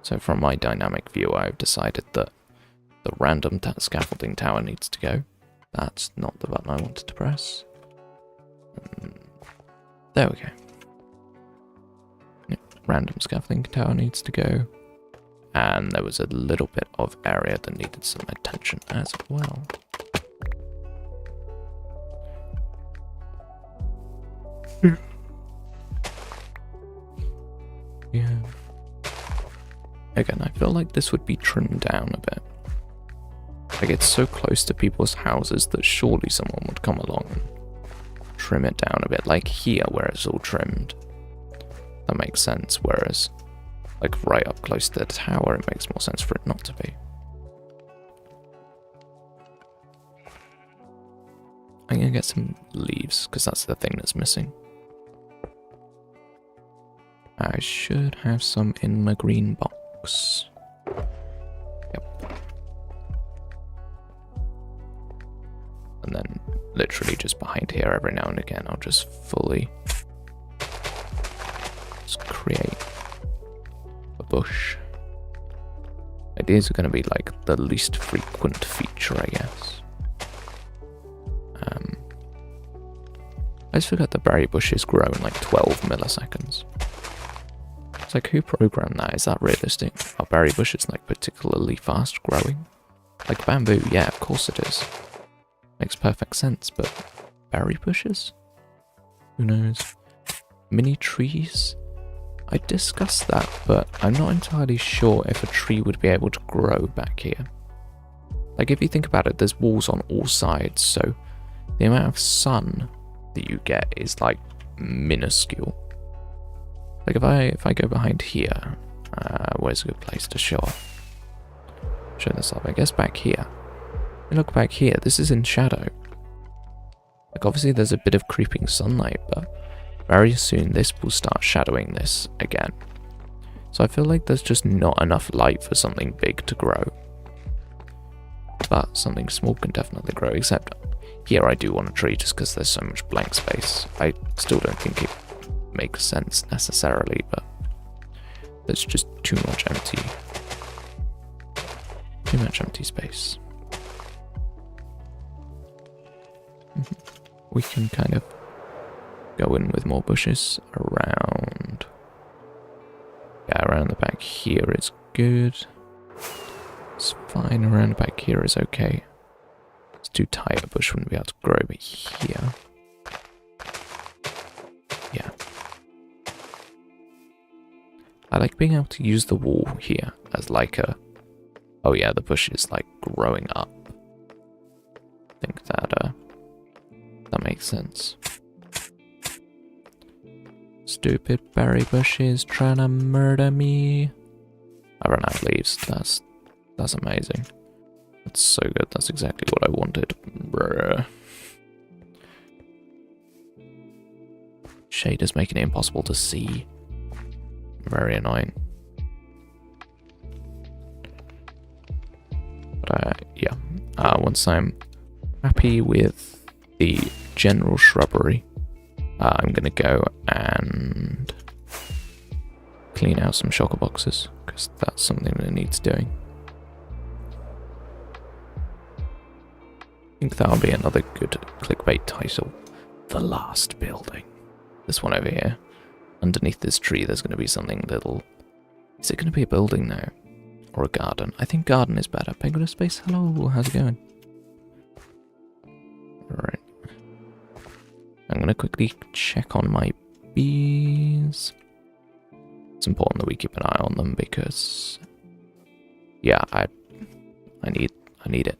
So from my dynamic view, I've decided that the random scaffolding tower needs to go. That's not the button I wanted to press. There we go. Yep, random scaffolding tower needs to go. And there was a little bit of area that needed some attention as well. Yeah. Again, I feel like this would be trimmed down a bit. Like, it's so close to people's houses that surely someone would come along and trim it down a bit. Like here, where it's all trimmed. That makes sense, whereas, like, right up close to the tower, it makes more sense for it not to be. I'm gonna get some leaves, because that's the thing that's missing. I should have some in my green box. Yep. And then literally just behind here every now and again I'll just fully just create a bush. Ideas are going to be like the least frequent feature, I guess. I just forgot that berry bushes grow in like 12 milliseconds. It's like, who programmed that? Is that realistic? Are berry bushes like particularly fast growing? Like bamboo, yeah, of course it is. Makes perfect sense, but berry bushes? Who knows? Mini trees? I discussed that, but I'm not entirely sure if a tree would be able to grow back here. Like, if you think about it, there's walls on all sides, so the amount of sun that you get is like minuscule. Like if I go behind here, where's a good place to show this up? I guess back here. You look back here, this is in shadow. Like, obviously there's a bit of creeping sunlight, but very soon this will start shadowing this again. So I feel like there's just not enough light for something big to grow. But something small can definitely grow, except here I do want a tree just because there's so much blank space. I still don't think it makes sense necessarily, but there's just too much empty space. We can kind of go in with more bushes around. Yeah, around the back here is good. It's fine, around the back here is okay. It's too tight, a bush wouldn't be able to grow, but here... yeah. I like being able to use the wall here as like a... oh yeah, the bush is like growing up. I think that makes sense. Stupid berry bushes trying to murder me. I ran out of leaves. That's amazing. That's so good. That's exactly what I wanted. Brr. Shade is making it impossible to see. Very annoying. But yeah. Once I'm happy with the general shrubbery, I'm gonna go and clean out some shulker boxes, because that's something that needs doing. I think that'll be another good clickbait title. The last building. This one over here. Underneath this tree there's going to be something little... is it going to be a building now? Or a garden? I think garden is better. Penguin Space, hello, how's it going? Alright. I'm going to quickly check on my bees. It's important that we keep an eye on them because... yeah, I need it.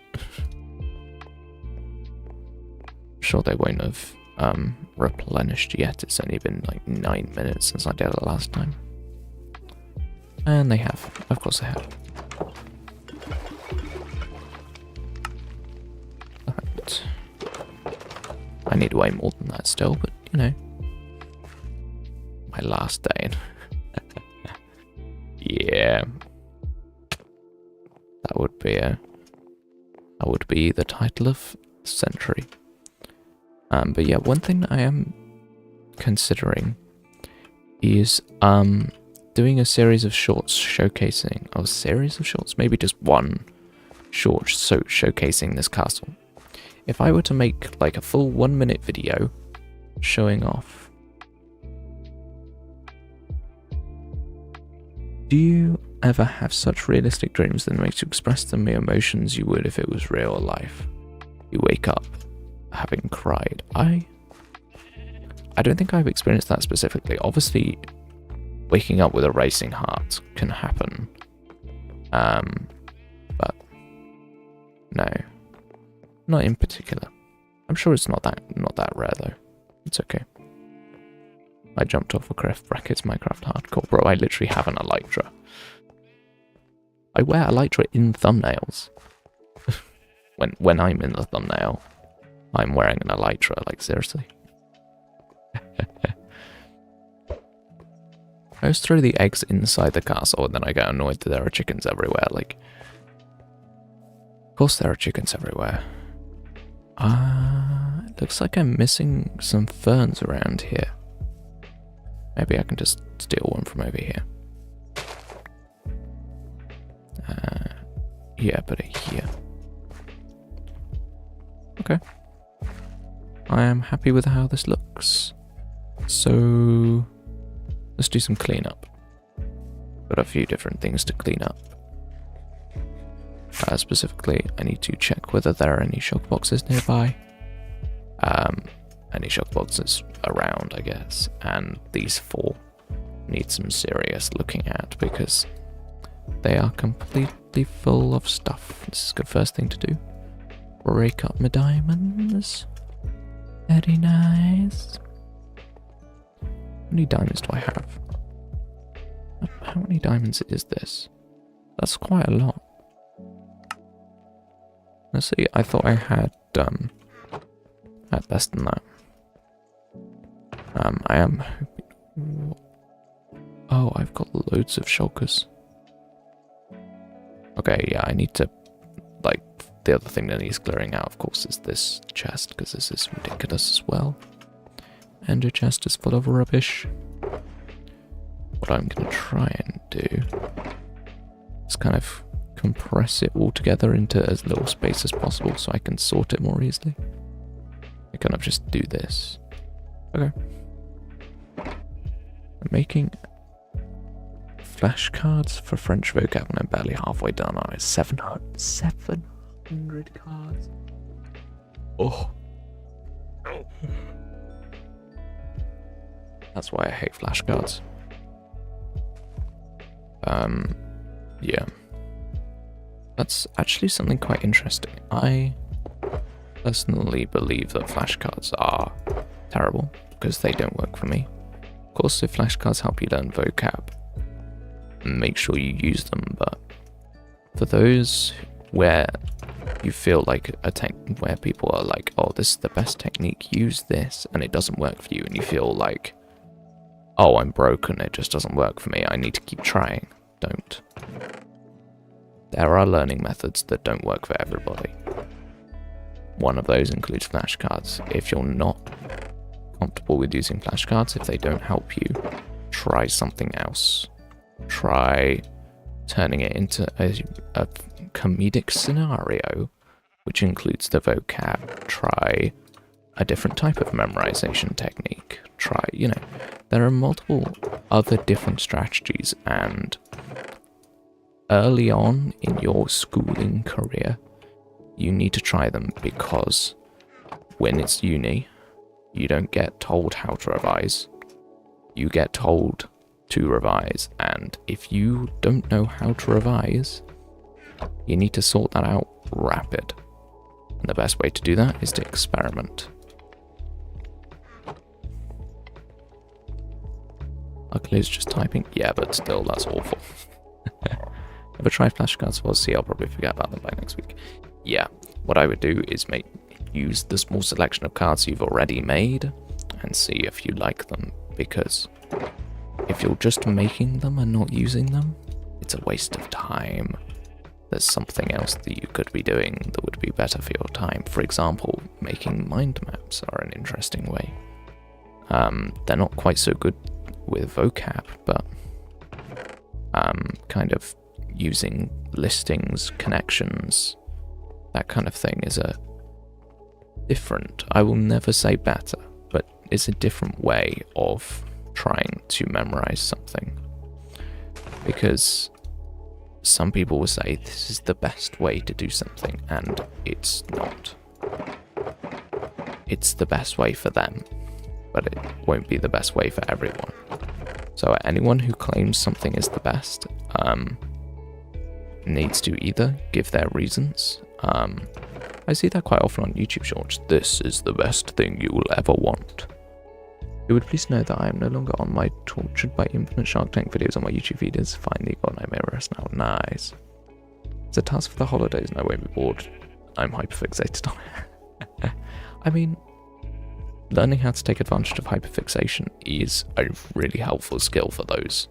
I'm sure they won't have replenished yet. It's only been like 9 minutes since I did it last time. And they have. Of course they have. I need way more than that still, but you know. My last day. Yeah. That would be the title of the century. But yeah, one thing I am considering is doing a series of shorts showcasing, maybe just one short showcasing this castle. If I were to make like a full 1 minute video showing off. Do you ever have such realistic dreams that makes you express the emotions you would if it was real life? You wake up having cried. I don't think I've experienced that specifically. Obviously, waking up with a racing heart can happen. But no, not in particular. I'm sure it's not that rare though. It's okay. I jumped off a cliff, brackets Minecraft hardcore. Bro, I literally have an elytra. I wear elytra in thumbnails. when I'm in the thumbnail, I'm wearing an elytra, like seriously. I just throw the eggs inside the castle and then I get annoyed that there are chickens everywhere, like... Of course there are chickens everywhere. It looks like I'm missing some ferns around here. Maybe I can just steal one from over here. Yeah, but here. Okay. I am happy with how this looks. So let's do some cleanup. Got a few different things to clean up. Specifically, I need to check whether there are any shock boxes nearby. Any shock boxes around, I guess. And these 4 need some serious looking at because they are completely full of stuff. This is the first thing to do. Break up my diamonds. Very nice. How many diamonds do I have? How many diamonds is this? That's quite a lot. Let's see, I thought I had less than that. I am hoping... Oh, I've got loads of shulkers. Okay, yeah, I need to, like, the other thing that needs clearing out, of course, is this chest, because this is ridiculous as well. And your chest is full of rubbish. What I'm going to try and do is kind of compress it all together into as little space as possible so I can sort it more easily. I kind of just do this. Okay. I'm making flashcards for French vocab and I'm barely halfway done on it. 700 cards. Oh. That's why I hate flashcards. Yeah. That's actually something quite interesting. I personally believe that flashcards are terrible because they don't work for me. Of course, if flashcards help you learn vocab, make sure you use them, but for those where you feel like where people are like, oh, this is the best technique, use this, and it doesn't work for you, and you feel like, oh, I'm broken, it just doesn't work for me, I need to keep trying. Don't. There are learning methods that don't work for everybody. One of those includes flashcards. If you're not comfortable with using flashcards, if they don't help you, try something else. Try turning it into a comedic scenario, which includes the vocab. Try a different type of memorization technique. Try, there are multiple other different strategies, and early on in your schooling career, you need to try them because when it's uni, you don't get told how to revise. You get told to revise, and if you don't know how to revise, you need to sort that out rapid. And the best way to do that is to experiment. Luckily it's just typing. Yeah, but still, that's awful. Ever try flashcards? Well, see, I'll probably forget about them by next week. Yeah, what I would do is use the small selection of cards you've already made and see if you like them, because if you're just making them and not using them, it's a waste of time. There's something else that you could be doing that would be better for your time. For example, making mind maps are an interesting way. They're not quite so good with vocab, but kind of using listings, connections, that kind of thing is a different, I will never say better, but it's a different way of trying to memorize something. Because some people will say this is the best way to do something, and it's not. It's the best way for them, but it won't be the best way for everyone. So anyone who claims something is the best needs to either give their reasons. I see that quite often on YouTube Shorts. This is the best thing you will ever want. You would please know that I am no longer on my tortured by infinite Shark Tank videos on my YouTube feed. Is finally got Nightmare Rest now. Nice. It's a task for the holidays and I won't be bored. I'm hyperfixated on it. I mean, learning how to take advantage of hyperfixation is a really helpful skill for those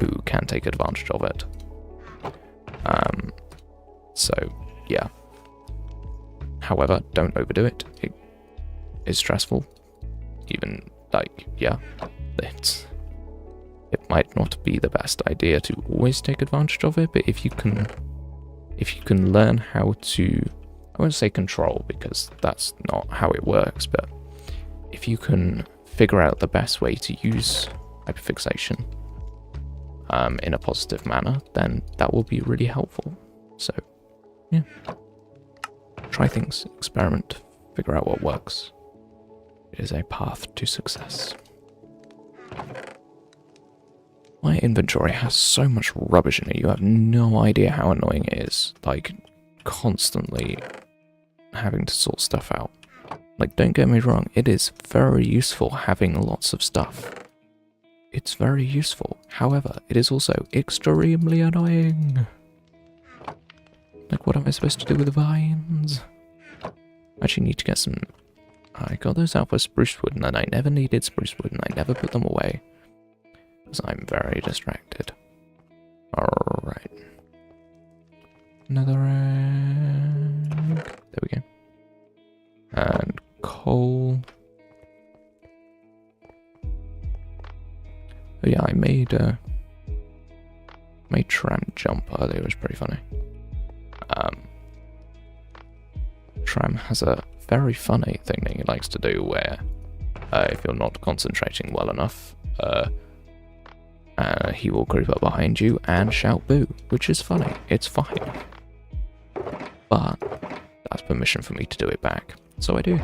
who can take advantage of it. So, yeah. However, don't overdo it. It is stressful. Even, like, yeah, it might not be the best idea to always take advantage of it, but if you can learn how to, I won't say control because that's not how it works, but if you can figure out the best way to use hyperfixation in a positive manner, then that will be really helpful. So, yeah. Try things, experiment, figure out what works. It is a path to success. My inventory has so much rubbish in it, you have no idea how annoying it is. Like, constantly having to sort stuff out. Like, don't get me wrong, it is very useful having lots of stuff. It's very useful. However, it is also extremely annoying. Like, what am I supposed to do with the vines? I actually need to get some... I got those out for spruce wood, and then I never needed spruce wood, and I never put them away. Because I'm very distracted. Alright. Another egg. There we go. And coal. Oh yeah, I made Tram jump earlier. It was pretty funny. Tram has a very funny thing that he likes to do where if you're not concentrating well enough, he will creep up behind you and shout boo, which is funny. It's fine. But that's permission for me to do it back. So I do.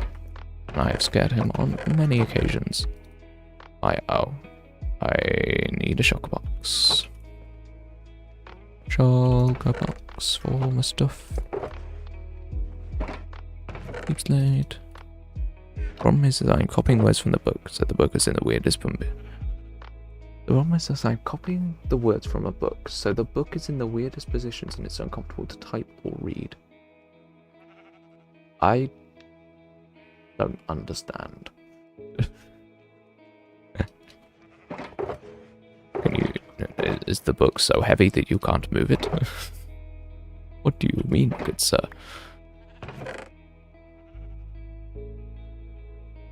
And I have scared him on many occasions. I need a shulker box. Shulker box for all my stuff. Keeps late. Problem is that I'm copying words from the book, so the book is in the weirdest The problem is that I'm copying the words from a book, so the book is in the weirdest positions and it's uncomfortable to type or read. I don't understand. Is the book so heavy that you can't move it? What do you mean, good sir?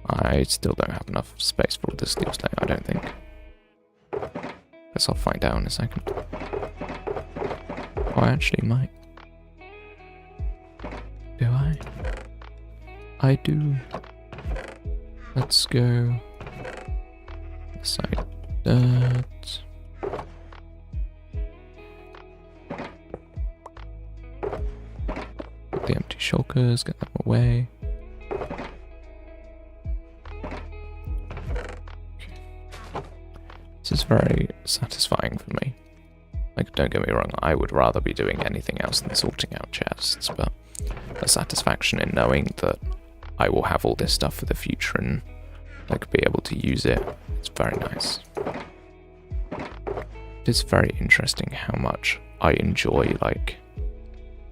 I still don't have enough space for all this steel slate, I don't think. Guess I'll find out in a second. Oh, I actually might. Do I? I do. Let's go. This side. Dirt. Put the empty shulkers, get them away. This is very satisfying for me. Like, don't get me wrong, I would rather be doing anything else than sorting out chests, but the satisfaction in knowing that I will have all this stuff for the future and, like, be able to use it, it's very nice. It is very interesting how much I enjoy, like,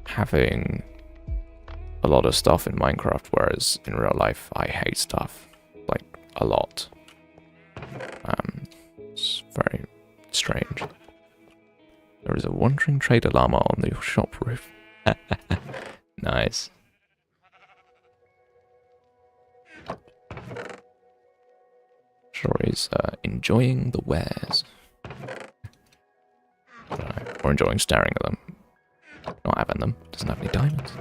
having a lot of stuff in Minecraft, whereas in real life I hate stuff, like, a lot. It's very strange. There is a wandering trader llama on the shop roof. Nice. Sure is enjoying the wares. Or enjoying staring at them. Not having them. Doesn't have any diamonds.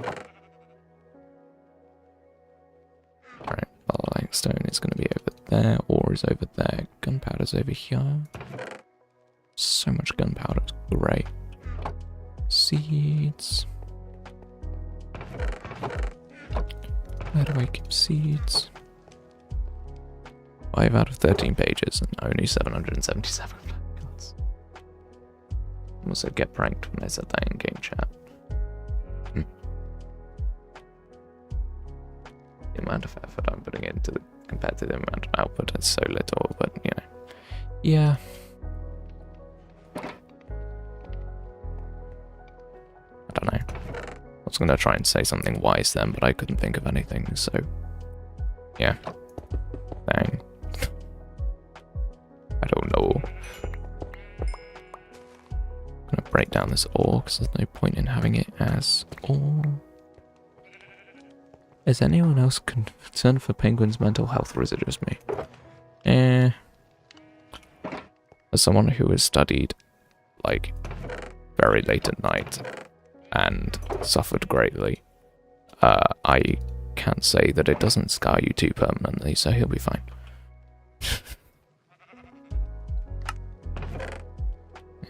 Alright, stone is going to be over there. Ore is over there. Gunpowder's over here. So much gunpowder. It's great. Seeds. Where do I keep seeds? 5 out of 13 pages and only 777 cards. I also get pranked when I said that in game chat. The amount of effort I'm putting into compared to the amount of output is so little, but you know. Yeah. I don't know. I was gonna try and say something wise then, but I couldn't think of anything, so yeah. Dang. I don't know. I'm gonna break down this ore because there's no point in having it as ore. Is anyone else concerned for Penguin's mental health, or is it just me? As someone who has studied, like, very late at night and suffered greatly, I can't say that it doesn't scar you too permanently, so he'll be fine.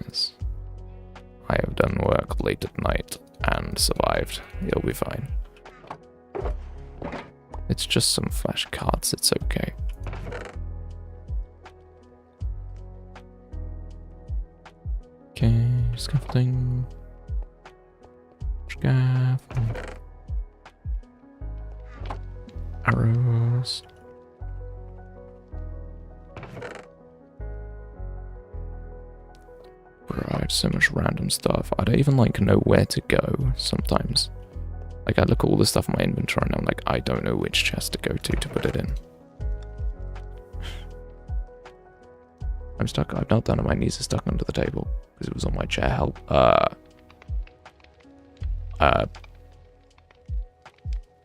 Yes. I have done work late at night and survived. He'll be fine. It's just some flashcards, it's okay. Okay, scaffolding. Scaffold. Arrows. Right, so much random stuff. I don't even like know where to go sometimes. Like, I look at all the stuff in my inventory and I'm like, I don't know which chest to go to put it in. I'm stuck. I've knelt down and my knees are stuck under the table because it was on my chair. Help.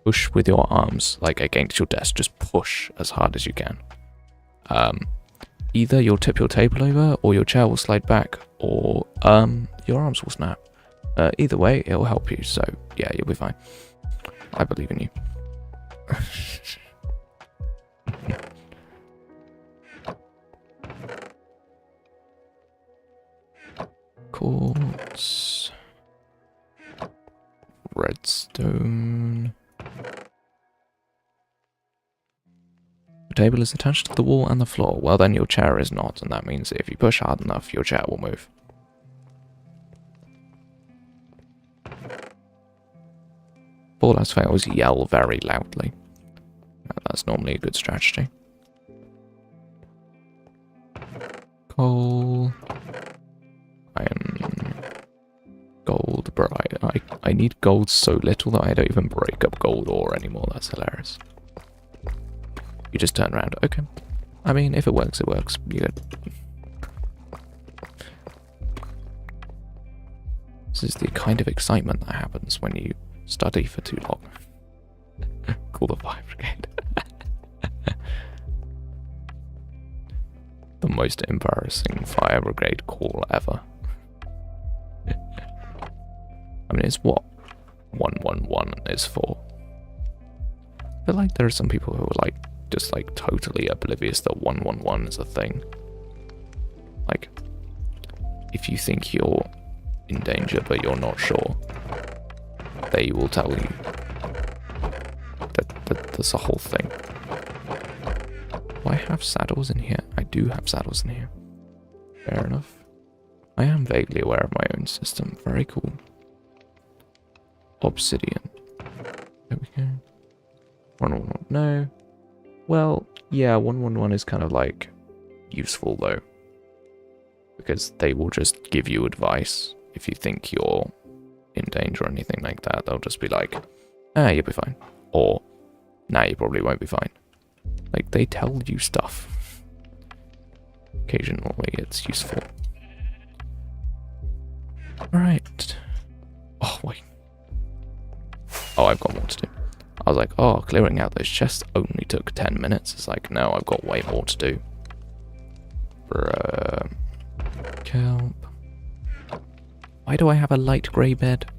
Push with your arms, like against your desk. Just push as hard as you can. Either you'll tip your table over, or your chair will slide back, or your arms will snap. Either way, it'll help you, so yeah, you'll be fine. I believe in you. Quartz. Redstone. The table is attached to the wall and the floor. Well, then your chair is not, and that means if you push hard enough, your chair will move. All else fails, yell very loudly. That's normally a good strategy. Coal. Iron. Gold, bro. I need gold so little that I don't even break up gold ore anymore. That's hilarious. You just turn around. Okay. I mean, if it works, it works. You're good. This is the kind of excitement that happens when you study for too long. Call the fire brigade. The most embarrassing fire brigade call ever. I mean, it's what 111 is for. I feel like there are some people who are like, just like totally oblivious that 111 is a thing. Like, if you think you're in danger but you're not sure, they will tell you that there's a whole thing. Do I have saddles in here? I do have saddles in here. Fair enough. I am vaguely aware of my own system. Very cool. Obsidian. There we go. 111. No. Well, yeah, 111 is kind of like useful though. Because they will just give you advice if you think you're in danger or anything like that. They'll just be like, You'll be fine. Or, nah, you probably won't be fine. Like, they tell you stuff. Occasionally it's useful. Alright. Oh, wait. Oh, I've got more to do. I was like, oh, clearing out those chests only took 10 minutes. It's like, no, I've got way more to do. Bruh. Kelp. Why do I have a light grey bed?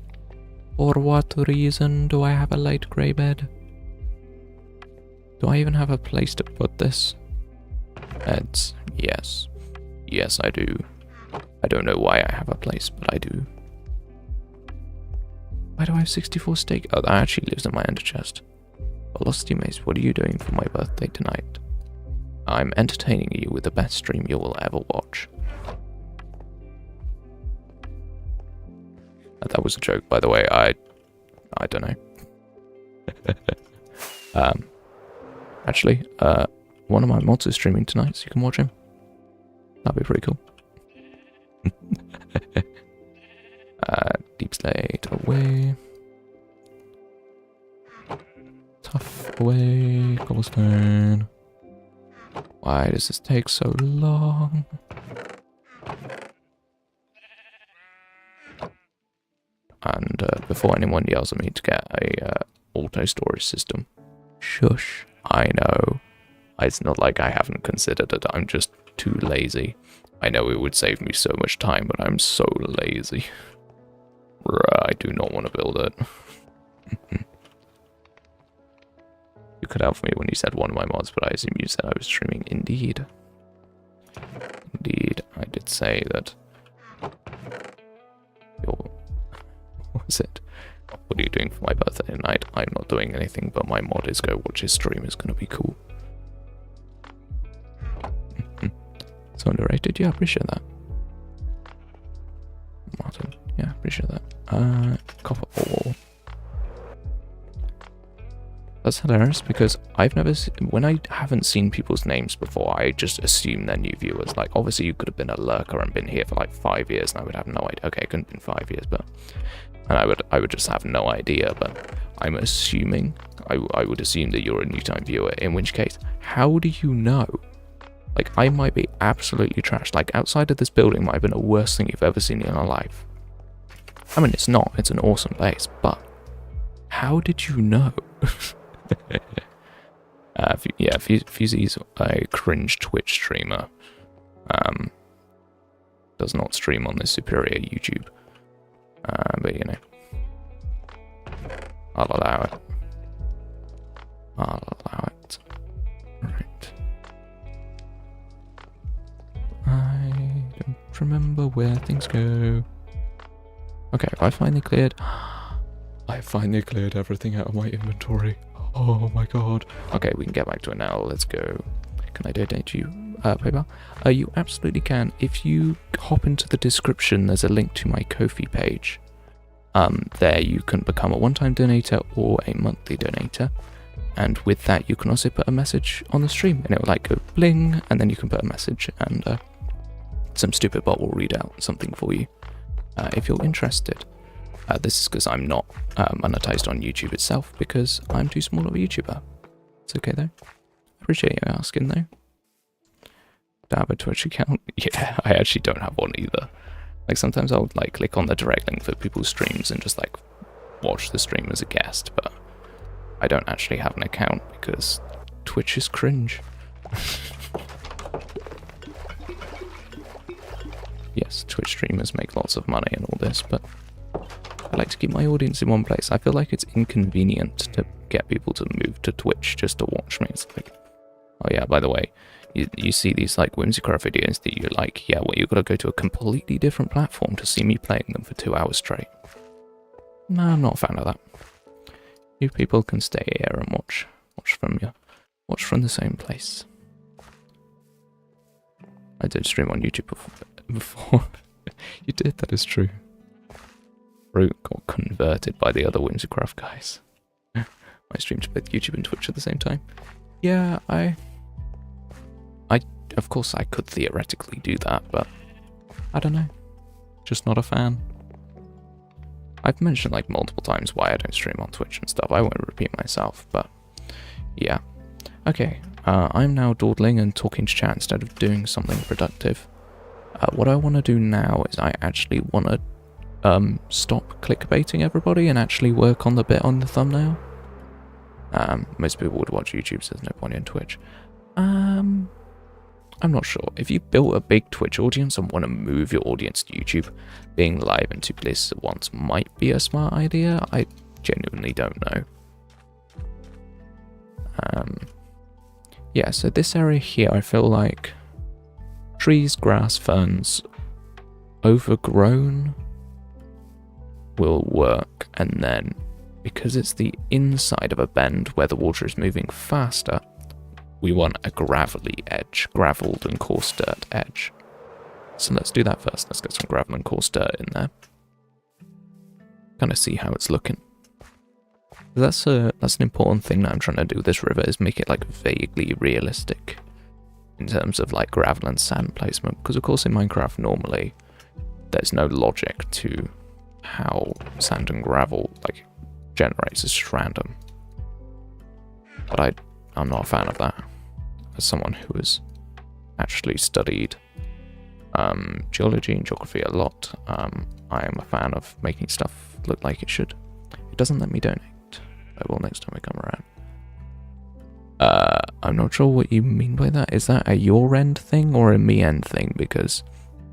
For what reason do I have a light grey bed? Do I even have a place to put this? Beds. Yes. Yes, I do. I don't know why I have a place, but I do. Why do I have 64 steak? Oh, that actually lives in my ender chest. Velocity Mace, what are you doing for my birthday tonight? I'm entertaining you with the best stream you will ever watch. That was a joke, by the way. I don't know. Actually, one of my mods is streaming tonight, so you can watch him. That'd be pretty cool. Deep slate away. Tough away. Cobblestone. Why does this take so long? And before anyone yells at me to get a auto storage system, shush. I know. It's not like I haven't considered it. I'm just too lazy. I know it would save me so much time, but I'm so lazy. I do not want to build it. You cut out for me when you said one of my mods, but I assume you said I was streaming. Indeed. Indeed, I did say that. What was it? What are you doing for my birthday tonight? I'm not doing anything, but my mod is go watch his stream is going to be cool. So underrated, yeah, appreciate that. Martin, yeah, appreciate that. Copper ore. That's hilarious because I've never when I haven't seen people's names before, I just assume they're new viewers. Like, obviously you could have been a lurker and been here for like 5 years and I would have no idea. Okay, it couldn't have been 5 years, but... And I would just have no idea, but I'm assuming, I would assume that you're a new time viewer, in which case, how do you know? Like, I might be absolutely trashed. Like, outside of this building might have been the worst thing you've ever seen in your life. I mean, it's not. It's an awesome place, but how did you know? Yeah, Fusy's a cringe Twitch streamer. Does not stream on this superior YouTube. But you know, I'll allow it. I'll allow it. Right. I don't remember where things go. Okay, I finally cleared. I finally cleared everything out of my inventory. Oh my god. Okay, we can get back to it now. Let's go. Can I donate you PayPal? You absolutely can. If you hop into the description, there's a link to my Ko-fi page. There you can become a one-time donator or a monthly donator. And with that, you can also put a message on the stream, and it will like go bling, and then you can put a message, and some stupid bot will read out something for you if you're interested. This is because I'm not monetized on YouTube itself, because I'm too small of a YouTuber. It's okay though. Appreciate you asking though. Do I have a Twitch account? Yeah, I actually don't have one either. Like, sometimes I'll like click on the direct link for people's streams and just like watch the stream as a guest, but I don't actually have an account because Twitch is cringe. Yes, Twitch streamers make lots of money and all this, but I like to keep my audience in one place. I feel like it's inconvenient to get people to move to Twitch just to watch me. It's like, oh yeah, by the way, you see these like Whimsicraft videos that you're like, yeah, well, you've got to go to a completely different platform to see me playing them for 2 hours straight. No, I'm not a fan of that. You people can stay here and watch from the same place. I did stream on YouTube before. You did, that is true. Root got converted by the other Whimsicraft guys. I streamed both YouTube and Twitch at the same time. Yeah, of course I could theoretically do that, but I don't know. Just not a fan. I've mentioned like multiple times why I don't stream on Twitch and stuff. I won't repeat myself, but yeah. Okay, I'm now dawdling and talking to chat instead of doing something productive. What I want to do now is I actually want to stop clickbaiting everybody and actually work on the bit on the thumbnail. Most people would watch YouTube, so there's no point in Twitch. I'm not sure. If you built a big Twitch audience and want to move your audience to YouTube, being live in two places at once might be a smart idea. I genuinely don't know. Yeah, so this area here, I feel like trees, grass, ferns, overgrown will work, and then because it's the inside of a bend where the water is moving faster, we want a gravelly edge, gravelled and coarse dirt edge. So let's do that first. Let's get some gravel and coarse dirt in there. Kind of see how it's looking. That's an important thing that I'm trying to do with this river, is make it like vaguely realistic in terms of like gravel and sand placement. Because of course in Minecraft normally there's no logic to how sand and gravel like generates. It's just random. But I'm not a fan of that. As someone who has actually studied geology and geography a lot, I am a fan of making stuff look like it should. It doesn't let me donate. I will next time I come around. I'm not sure what you mean by that. Is that a your end thing or a me end thing? Because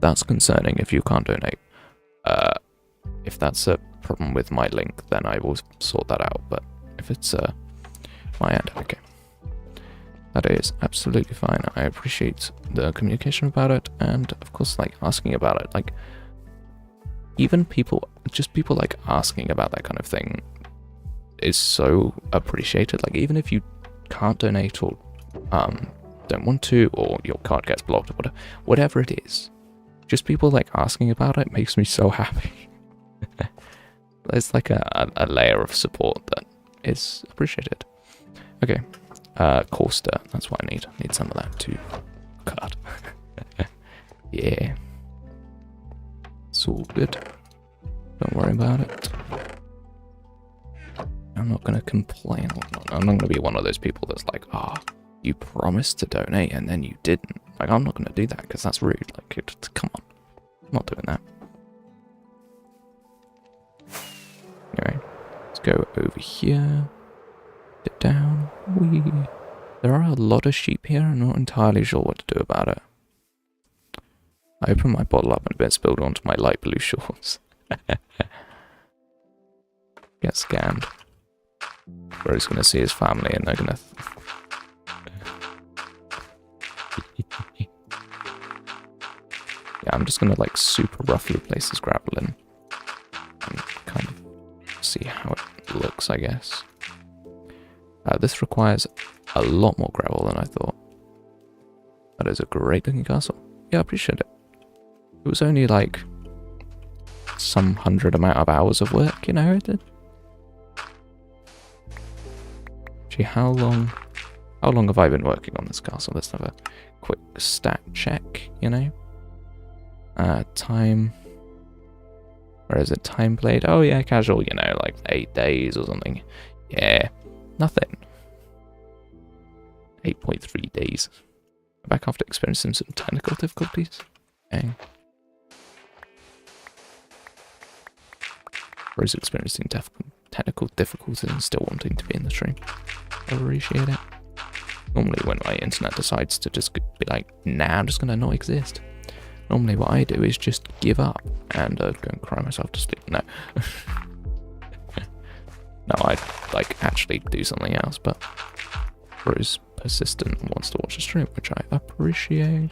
that's concerning if you can't donate. If that's a problem with my link, then I will sort that out. But if it's my end, okay. That is absolutely fine. I appreciate the communication about it, and of course, like asking about it. Like, even people like asking about that kind of thing is so appreciated. Like, even if you can't donate or don't want to, or your card gets blocked or whatever it is, just people like asking about it makes me so happy. There's like a layer of support that is appreciated. Okay, coarse dirt, that's what I need. I need some of that too. God. Yeah. It's all good. Don't worry about it. I'm not going to complain. I'm not going to be one of those people that's like, you promised to donate and then you didn't. Like, I'm not going to do that because that's rude. Like, come on. I'm not doing that. Anyway, let's go over here. Get down. There are a lot of sheep here. I'm not entirely sure what to do about it. I open my bottle up and a bit spilled onto my light blue shorts. Get scammed. Bro's gonna see his family and they're gonna... Yeah, I'm just gonna like super roughly place this gravel in. And kind of see how it looks, I guess. This requires a lot more gravel than I thought. That is a great looking castle. Yeah, I appreciate it. It was only like some 100 amount of hours of work, you know, it did. Gee, how long have I been working on this castle? Let's have a quick stat check, you know. Time. Where is it? Time played? Oh yeah, casual, you know, like 8 days or something. Yeah, nothing. 8.3 days. Back after experiencing some technical difficulties. Okay. Rose experiencing technical difficulties and still wanting to be in the stream. I appreciate it. Normally when my internet decides to just be like, nah, I'm just gonna not exist. Normally what I do is just give up and go and cry myself to sleep. No. No, I like actually do something else, but Rose persistent and wants to watch the stream, which I appreciate.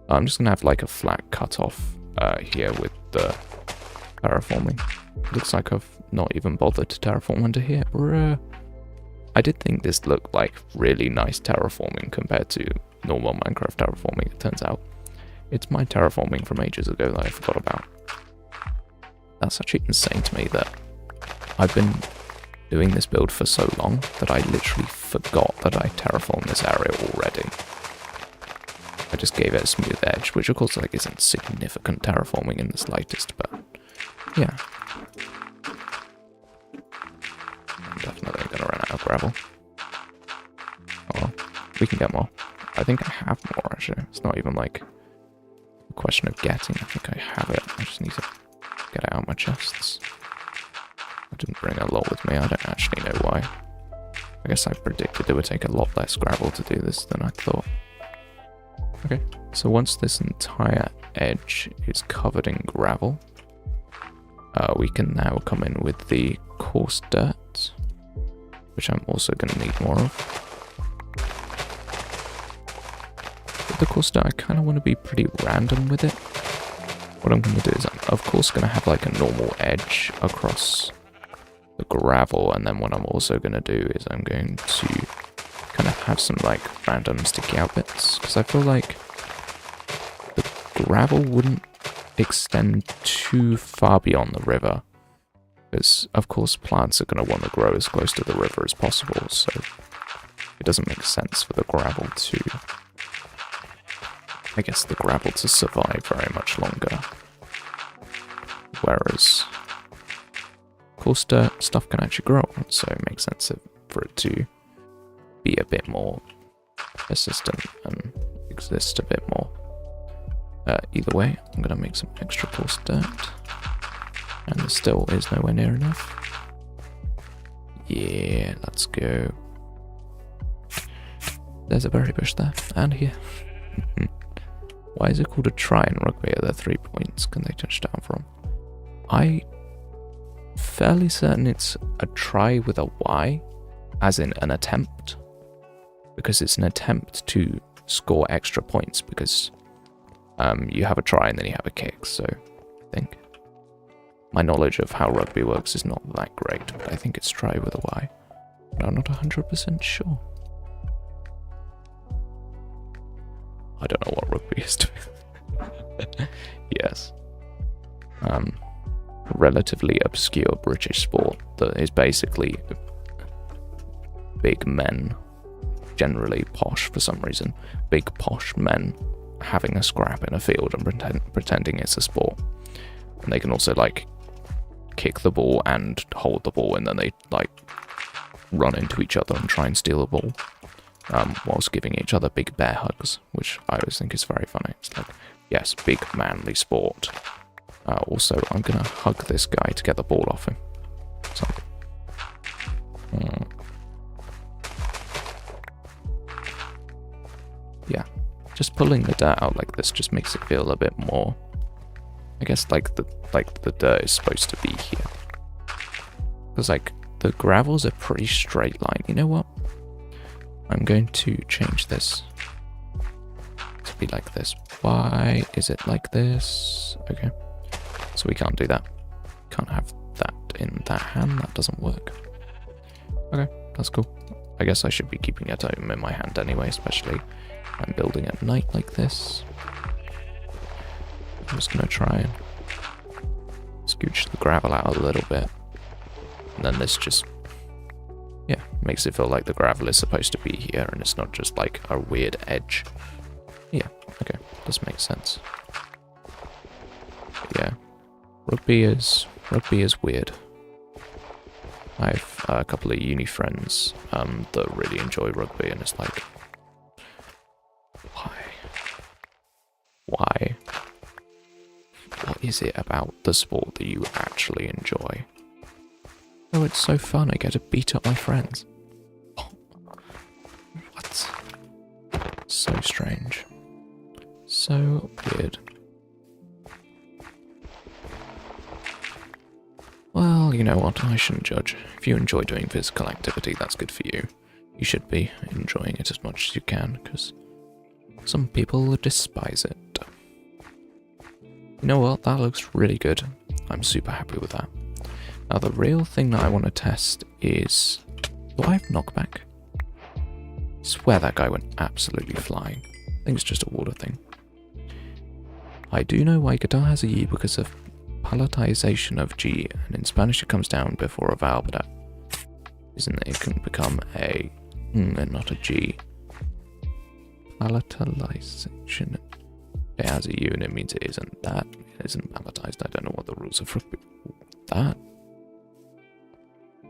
I'm just gonna have like a flat cutoff here with the terraforming. Looks like I've not even bothered to terraform under here. I did think this looked like really nice terraforming compared to normal Minecraft terraforming, it turns out. It's my terraforming from ages ago that I forgot about. That's actually insane to me that I've been doing this build for so long that I literally forgot that I terraformed this area already. I just gave it a smooth edge, which of course like isn't significant terraforming in the slightest, but yeah. I'm definitely going to run out of gravel. Oh well, we can get more. I think I have more, actually. It's not even like a question of getting. I think I have it. I just need to get it out of my chests. I didn't bring a lot with me. I don't actually know why. I guess I predicted it would take a lot less gravel to do this than I thought. Okay, so once this entire edge is covered in gravel, we can now come in with the coarse dirt, which I'm also going to need more of. With the coarse dirt, I kind of want to be pretty random with it. What I'm going to do is I'm of course going to have like a normal edge across the gravel, and then what I'm also going to do is I'm going to kind of have some like random sticky out bits, because I feel like the gravel wouldn't extend too far beyond the river, because of course plants are going to want to grow as close to the river as possible, so it doesn't make sense for the gravel to, I guess, the gravel to survive very much longer. Whereas coarse dirt stuff can actually grow, so it makes sense for it to be a bit more persistent and exist a bit more. Either way, I'm going to make some extra coarse dirt, and there still is nowhere near enough. Yeah, let's go. There's a berry bush there, and here. Why is it called a try in rugby? Are there 3 points can they touch down from? I'm fairly certain it's a try with a Y, as in an attempt, because it's an attempt to score extra points, because you have a try and then you have a kick, so I think my knowledge of how rugby works is not that great, but I think it's try with a Y, but I'm not 100% sure. I don't know what rugby is to be. Yes. A relatively obscure British sport that is basically big men, generally posh for some reason, big posh men having a scrap in a field and pretending it's a sport. And they can also like kick the ball and hold the ball, and then they like run into each other and try and steal the ball, whilst giving each other big bear hugs, which I always think is very funny. It's like, yes, big manly sport. Also, I'm gonna hug this guy to get the ball off him. So, yeah, just pulling the dirt out like this just makes it feel a bit more, I guess, like the dirt is supposed to be here. Because like the gravel's a pretty straight line. You know what? I'm going to change this to be like this. Why is it like this? Okay. So we can't do that. Can't have that in that hand. That doesn't work. Okay, that's cool. I guess I should be keeping it open in my hand anyway, especially if I'm building at night like this. I'm just going to try and scooch the gravel out a little bit. And then this just, yeah, makes it feel like the gravel is supposed to be here and it's not just like a weird edge. Yeah, okay, does make sense. But yeah, rugby is weird. I have a couple of uni friends that really enjoy rugby, and it's like, why? What is it about the sport that you actually enjoy? Oh, it's so fun, I get to beat up my friends. Oh, what? So strange. So weird. Well, you know what, I shouldn't judge. If you enjoy doing physical activity, that's good for you. You should be enjoying it as much as you can, because some people despise it. You know what, that looks really good. I'm super happy with that. Now the real thing that I want to test is, do I have knockback? I swear that guy went absolutely flying. I think it's just a water thing. I do know why guitar has a U, because of palatalization of G, and in Spanish it comes down before a vowel, but that isn't it? It can become a and not a G. Palatalization. It has a U and it means it isn't that. It isn't palatized. I don't know what the rules of rugby. That.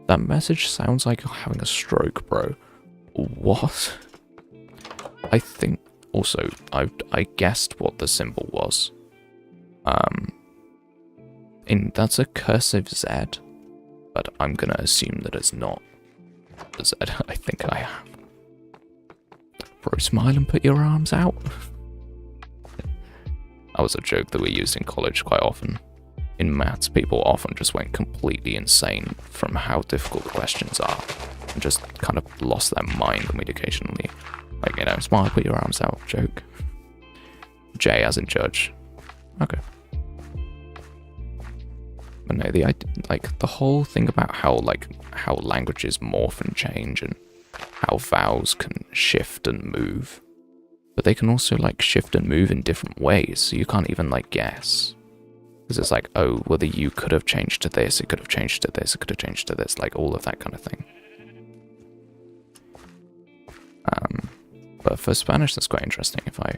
That message sounds like you're having a stroke, bro. What? I think also I guessed what the symbol was. That's a cursive Z, but I'm gonna assume that it's not a Z. I think I am. Bro, smile and put your arms out. That was a joke that we used in college quite often. In maths, people often just went completely insane from how difficult the questions are, and just kind of lost their mind, and we'd occasionally, like, you know, smile, put your arms out, joke. J as in judge. Okay. But no, the whole thing about how languages morph and change, and how vowels can shift and move, but they can also like shift and move in different ways, so you can't even like guess. Because it's like, oh, well, the U could have changed to this, it could have changed to this, it could have changed to this, like all of that kind of thing. But for Spanish, that's quite interesting. If I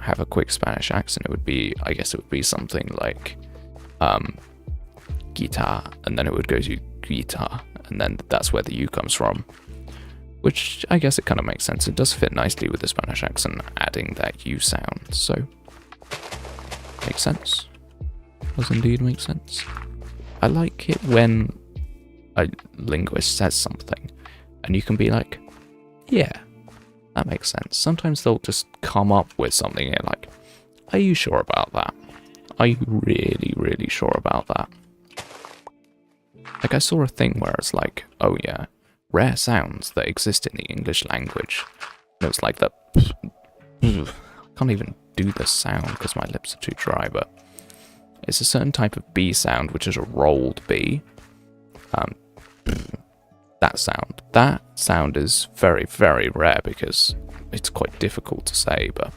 have a quick Spanish accent, I guess it would be something like guitar, and then it would go to guitar, and then that's where the U comes from. Which I guess it kind of makes sense. It does fit nicely with the Spanish accent, adding that U sound, so makes sense. Does indeed make sense. I like it when a linguist says something, and you can be like, yeah, that makes sense. Sometimes they'll just come up with something and you're like, are you sure about that? Are you really, really sure about that? Like I saw a thing where it's like, oh yeah, rare sounds that exist in the English language. And it was like that. I can't even do the sound because my lips are too dry, but it's a certain type of B sound, which is a rolled B. That sound is very, very rare because it's quite difficult to say, but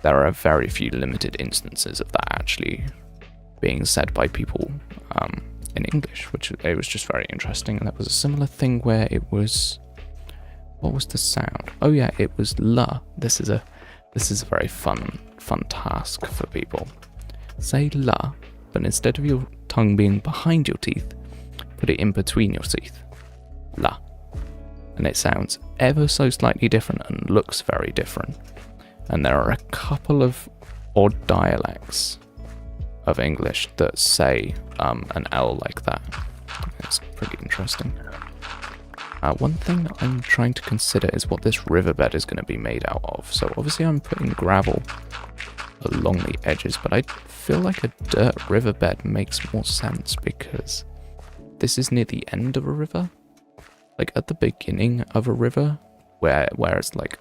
there are very few limited instances of that actually being said by people in English, which it was just very interesting. And that was a similar thing where it was, what was the sound? Oh yeah, it was la. This is a very fun task for people. Say la, but instead of your tongue being behind your teeth, put it in between your teeth. La. And it sounds ever so slightly different and looks very different. And there are a couple of odd dialects of English that say an L like that. It's pretty interesting. One thing that I'm trying to consider is what this riverbed is going to be made out of. So obviously I'm putting gravel along the edges, but I feel like a dirt riverbed makes more sense because this is near the end of a river. Like at the beginning of a river, where it's like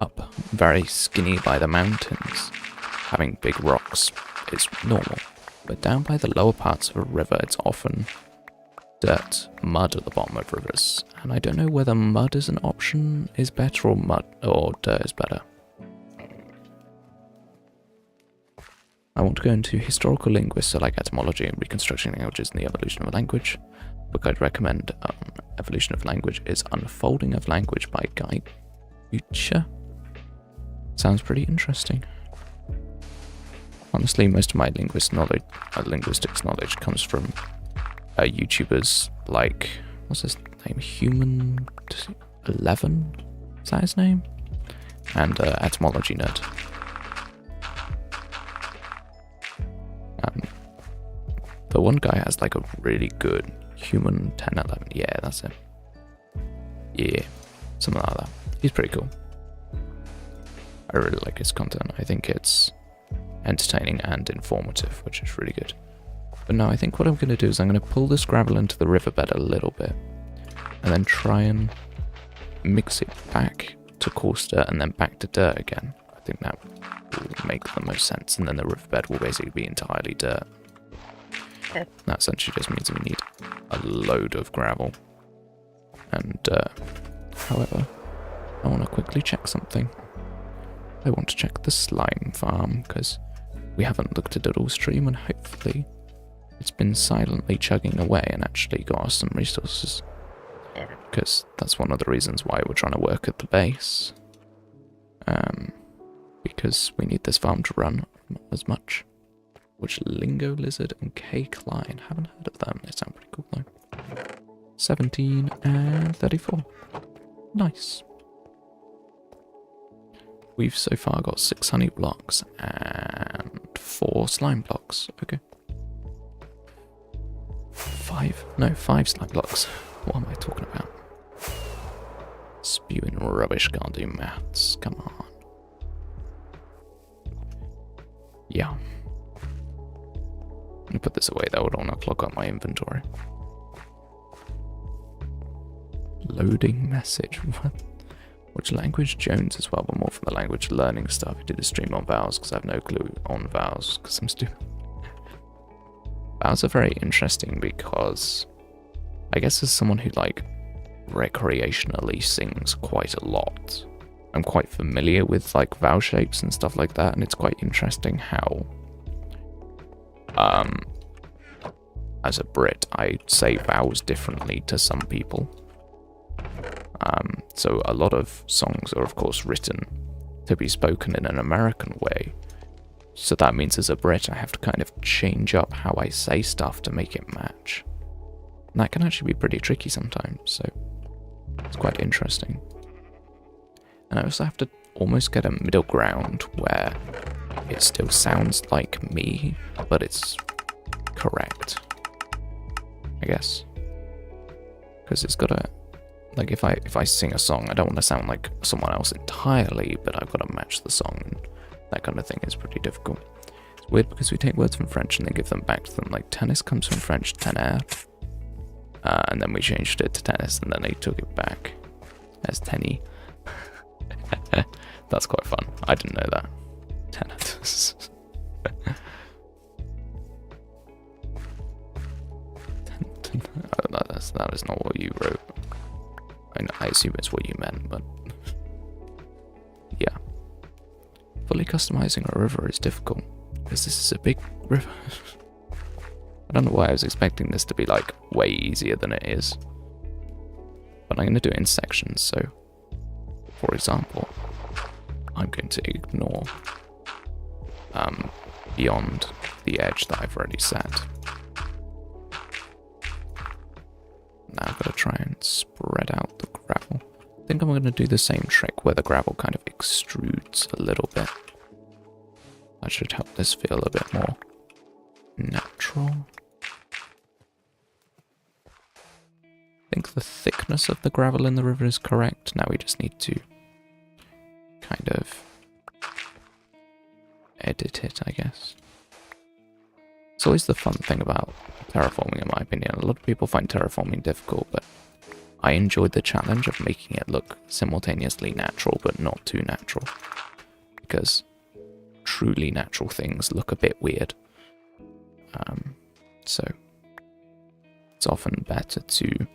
up very skinny by the mountains, having big rocks is normal. But down by the lower parts of a river, it's often dirt, mud at the bottom of rivers. And I don't know whether mud is an option, is better, or dirt is better. I want to go into historical linguists, so like etymology and reconstructing languages and the evolution of a language. The book I'd recommend, Evolution of Language, is Unfolding of Language by Guy Future. Sounds pretty interesting. Honestly, most of my linguistics knowledge comes from YouTubers like, what's his name, Human11? Is that his name? And Etymology Nerd. The one guy has like a really good Human 1011. Yeah, that's it. Yeah, something like that. He's pretty cool. I really like his content. I think it's entertaining and informative, which is really good. But no, I think what I'm going to do is I'm going to pull this gravel into the riverbed a little bit, and then try and mix it back to coarse dirt and then back to dirt again. I think that will make the most sense, and then the riverbed will basically be entirely dirt. That essentially just means we need a load of gravel. And, however, I want to quickly check something. I want to check the slime farm, because we haven't looked at it all stream, and hopefully it's been silently chugging away and actually got us some resources. Because that's one of the reasons why we're trying to work at the base. Because we need this farm to run as much. which Lingo Lizard and K-Klein. Haven't heard of them. They sound pretty cool though. 17 and 34. Nice. We've so far got 6 honey blocks and 4 slime blocks. Okay. 5 slime blocks. What am I talking about? Spewing rubbish, can't do maths. Come on. Yeah. I'm gonna put this away though, I don't want to clog up my inventory. Loading message. What? Which language? Jones as well, but more from the language learning stuff. I did a stream on vowels because I have no clue on vowels because I'm stupid. Vowels are very interesting because I guess as someone who like recreationally sings quite a lot, I'm quite familiar with like vowel shapes and stuff like that, and it's quite interesting how as a Brit I say vowels differently to some people. So a lot of songs are of course written to be spoken in an American way. So that means as a Brit I have to kind of change up how I say stuff to make it match. And that can actually be pretty tricky sometimes, so it's quite interesting. And I also have to almost get a middle ground where it still sounds like me, but it's correct, I guess. Because it's got to, like if I sing a song, I don't want to sound like someone else entirely, but I've got to match the song, and that kind of thing is pretty difficult. It's weird because we take words from French and then give them back to them, like tennis comes from French tener, and then we changed it to tennis and then they took it back as tenny. That's quite fun. I didn't know that. Tennis. That is not what you wrote. I assume it's what you meant, but yeah. Fully customizing a river is difficult because this is a big river. I don't know why I was expecting this to be like way easier than it is, but I'm going to do it in sections. So, for example, I'm going to ignore beyond the edge that I've already set. Now I've got to try and spread out the gravel. I think I'm going to do the same trick where the gravel kind of extrudes a little bit. That should help this feel a bit more natural. I think the thickness of the gravel in the river is correct. Now we just need to kind of edit it, I guess. It's always the fun thing about terraforming, in my opinion. A lot of people find terraforming difficult, but I enjoyed the challenge of making it look simultaneously natural, but not too natural. Because truly natural things look a bit weird. So it's often better to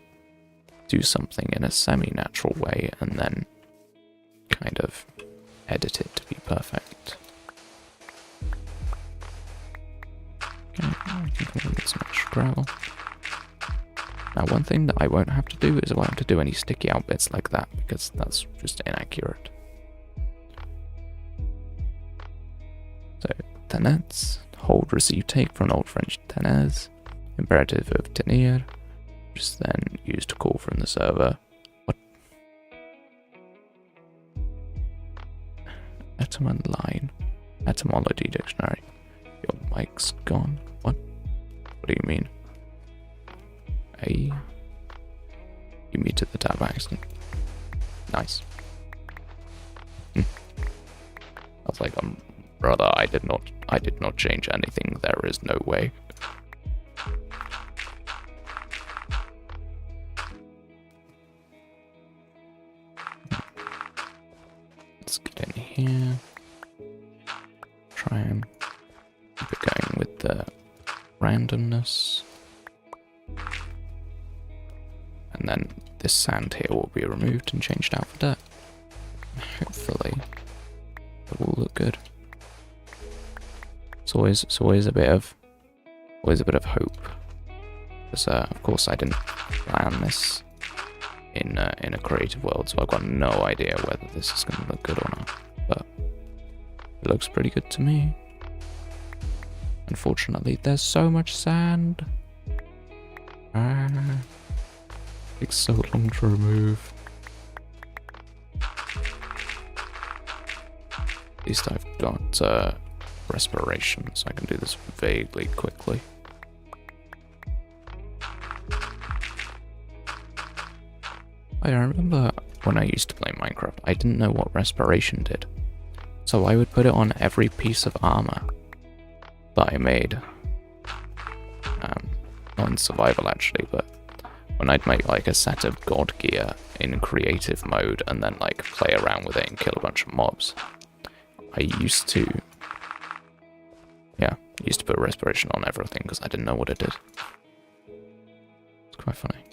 do something in a semi-natural way and then kind of edit it to be perfect. Okay, I can probably get some extra gravel. Now one thing that I won't have to do is I won't have to do any sticky out bits like that, because that's just inaccurate. So, tenets, hold, receive, take from an old French tenez, imperative of tenir, which is then used to call from the server. What? Etymon line, etymology dictionary. Your mic's gone. What? What do you mean? You muted the tab by accident. Nice. I was like, brother, I did not change anything. There is no way. Let's get in here. Try and keep it going with the randomness. And then this sand here will be removed and changed out for dirt. Hopefully it will look good. It's always a bit of hope. Because of course I didn't plan this in a creative world, so I've got no idea whether this is going to look good or not. But it looks pretty good to me. Unfortunately, there's so much sand. Takes so long to remove. At least I've got respiration, so I can do this vaguely quickly. I remember when I used to play Minecraft, I didn't know what respiration did. So I would put it on every piece of armor that I made. Not in survival actually, but when I'd make like a set of god gear in creative mode and then like play around with it and kill a bunch of mobs, I used to put respiration on everything because I didn't know what it did. It's quite funny.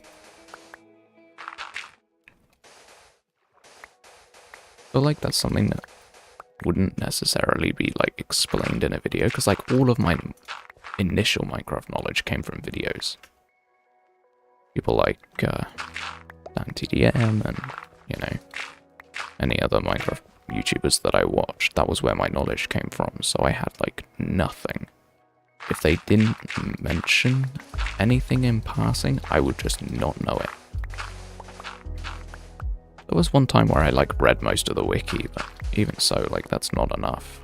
I feel like that's something that wouldn't necessarily be like explained in a video, because like all of my initial Minecraft knowledge came from videos. People like DanTDM and, you know, any other Minecraft YouTubers that I watched, that was where my knowledge came from, so I had like nothing. If they didn't mention anything in passing, I would just not know it. There was one time where I like read most of the wiki, but even so, like that's not enough.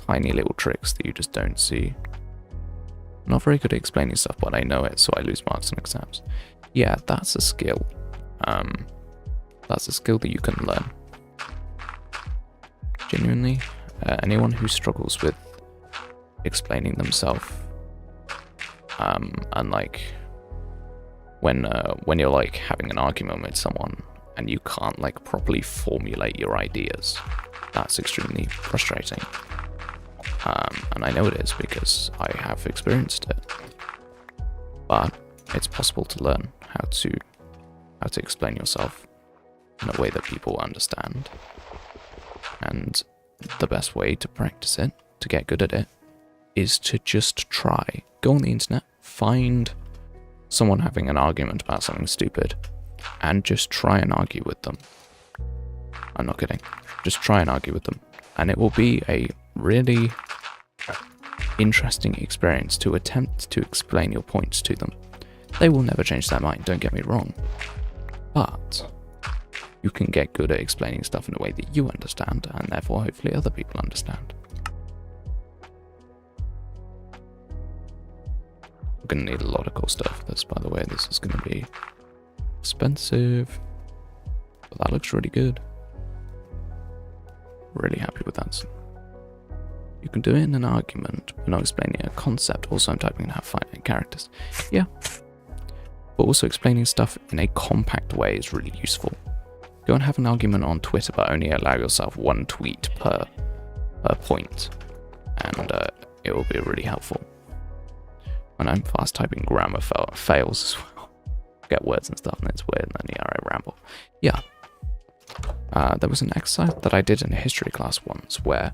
Tiny little tricks that you just don't see. I'm not very good at explaining stuff, but I know it, so I lose marks on exams. Yeah, that's a skill. That's a skill that you can learn. Genuinely, anyone who struggles with explaining themselves, and like when you're like having an argument with someone and you can't like properly formulate your ideas, that's extremely frustrating. And I know it is because I have experienced it. But it's possible to learn how to explain yourself in a way that people understand. And the best way to practice it, to get good at it, is to just try. Go on the internet, find someone having an argument about something stupid, and just try and argue with them. I'm not kidding. Just try and argue with them. And it will be a really interesting experience to attempt to explain your points to them. They will never change their mind, don't get me wrong. But you can get good at explaining stuff in a way that you understand, and therefore hopefully other people understand. We're going to need a lot of cool stuff for this, by the way. This is going to be expensive, but that looks really good. Really happy with that. You can do it in an argument, but not explaining a concept. Also, I'm typing in how finite characters. Yeah. But also explaining stuff in a compact way is really useful. Go and have an argument on Twitter, but only allow yourself one tweet per point, and it will be really helpful. And I'm fast typing grammar fails as well. Get words and stuff, and it's weird, and then I ramble. Yeah. There was an exercise that I did in a history class once where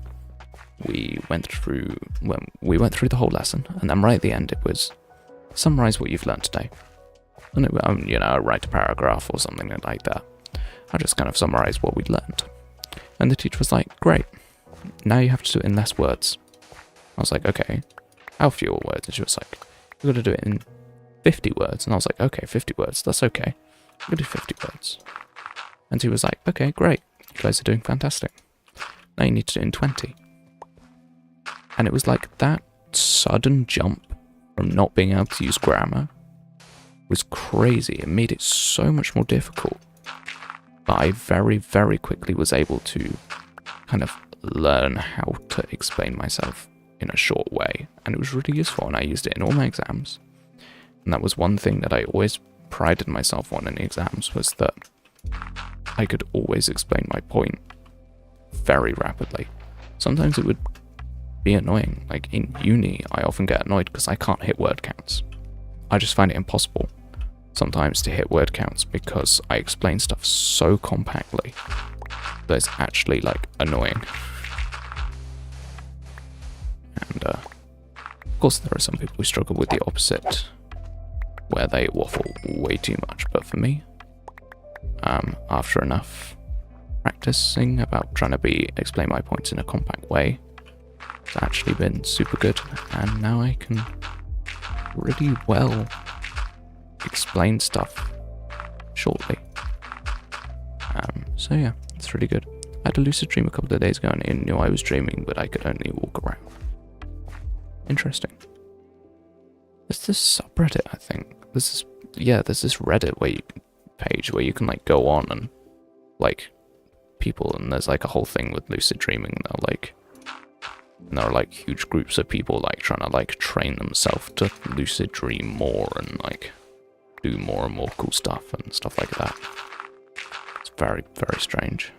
we went through the whole lesson, and then right at the end it was summarize what you've learned today. And it, write a paragraph or something like that. I just kind of summarized what we'd learned. And the teacher was like, great, now you have to do it in less words. I was like, okay, how fewer words? And she was like, you've got to do it in 50 words. And I was like, okay, 50 words, that's okay. I'm going to do 50 words. And she was like, okay, great, you guys are doing fantastic. Now you need to do it in 20. And it was like that sudden jump from not being able to use grammar was crazy. It made it so much more difficult. But I very, very quickly was able to kind of learn how to explain myself in a short way. And it was really useful, and I used it in all my exams. And that was one thing that I always prided myself on in the exams, was that I could always explain my point very rapidly. Sometimes it would be annoying. Like in uni, I often get annoyed because I can't hit word counts. I just find it impossible sometimes to hit word counts because I explain stuff so compactly that it's actually like annoying. And of course there are some people who struggle with the opposite, where they waffle way too much, but for me, after enough practicing about trying to explain my points in a compact way, It's actually been super good, and now I can really well explain stuff shortly. So yeah, it's really good. I had a lucid dream a couple of days ago and it knew I was dreaming, but I could only walk around. Interesting. There's this subreddit, I think. There's this Reddit page where you can like go on and like people, and there's like a whole thing with lucid dreaming, and there are like huge groups of people like trying to like train themselves to lucid dream more and like do more and more cool stuff and stuff like that. It's very, very strange.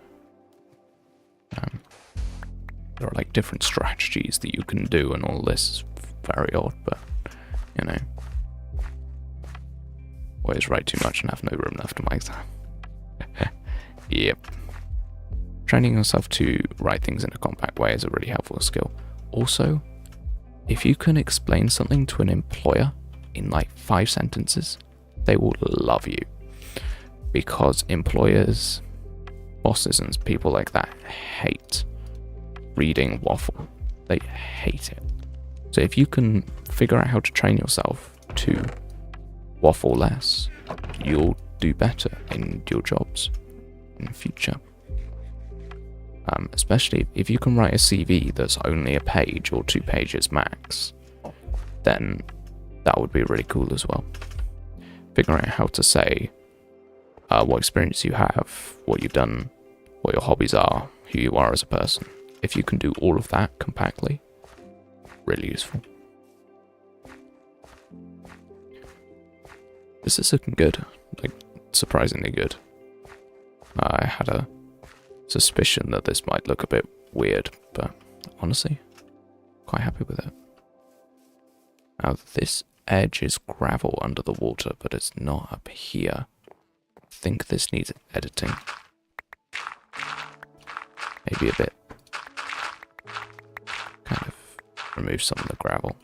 There are like different strategies that you can do and all this is very odd, but you know, always write too much and have no room left in my exam. Yep. Training yourself to write things in a compact way is a really helpful skill. Also, if you can explain something to an employer in like 5 sentences, they will love you. Because employers, bosses and people like that hate reading waffle. They hate it. So if you can figure out how to train yourself to waffle less, you'll do better in your jobs in the future. Especially if you can write a CV that's only a page or 2 pages max, then that would be really cool as well. Figuring out how to say what experience you have, what you've done, what your hobbies are, who you are as a person. If you can do all of that compactly, really useful. This is looking good, like surprisingly good. I had a suspicion that this might look a bit weird, but honestly, quite happy with it. Now this edge is gravel under the water, but it's not up here. I think this needs editing. Maybe a bit. Kind of remove some of the gravel.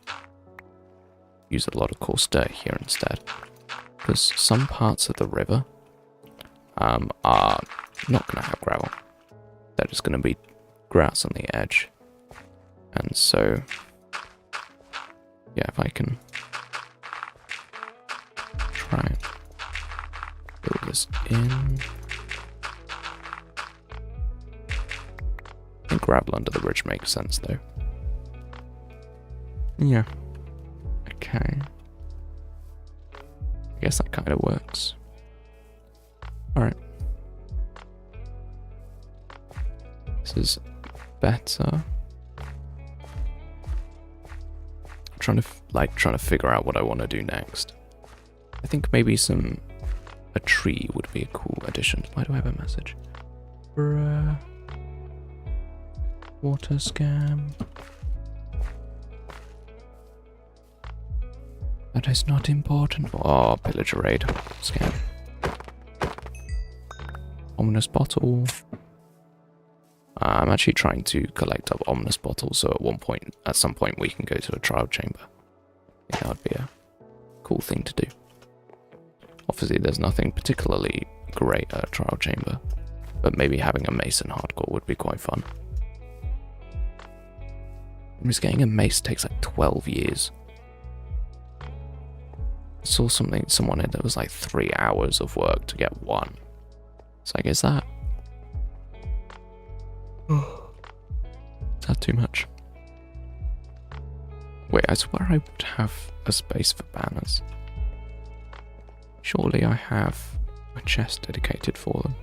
Use a lot of coarse dirt here instead. Because some parts of the river are not going to have gravel. They're just going to be grass on the edge. And so, yeah, if I can try and build this in. I think gravel under the bridge makes sense though. Yeah. Okay. I guess that kind of works. Alright. This is better. I'm trying to figure out what I want to do next. I think maybe a tree would be a cool addition. Why do I have a message? Bruh. Water scam. That is not important. Oh, pillager raid. Scam. Ominous bottle. I'm actually trying to collect up ominous bottles, so at some point we can go to a trial chamber. I think that would be a cool thing to do. Obviously there's nothing particularly great at a trial chamber, but maybe having a mace in hardcore would be quite fun. Because getting a mace takes like 12 years. I saw someone in that was like 3 hours of work to get one. It's like, is that too much? Wait, I swear I would have a space for banners. Surely I have a chest dedicated for them.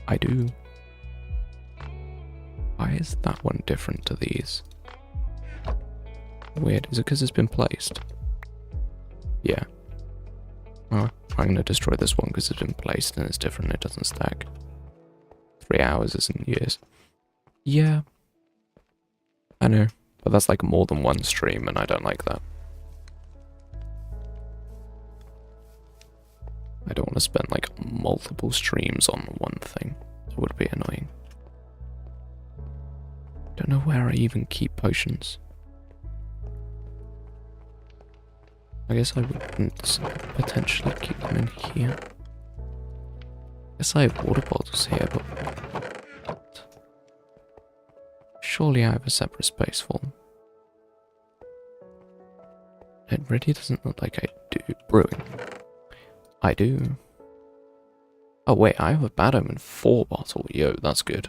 I do. Why is that one different to these? Weird. Is it because it's been placed? Yeah. Well, I'm going to destroy this one because it's been placed and it's different. It doesn't stack. 3 hours isn't years. Yeah. I know. But that's like more than one stream and I don't like that. I don't want to spend like multiple streams on one thing. It would be annoying. Don't know where I even keep potions. I guess I would potentially keep them in here. I guess I have water bottles here, but Surely I have a separate space for them. It really doesn't look like I do. Brewing. I do. Oh wait, I have a Bad Omen 4 bottle. Yo, that's good.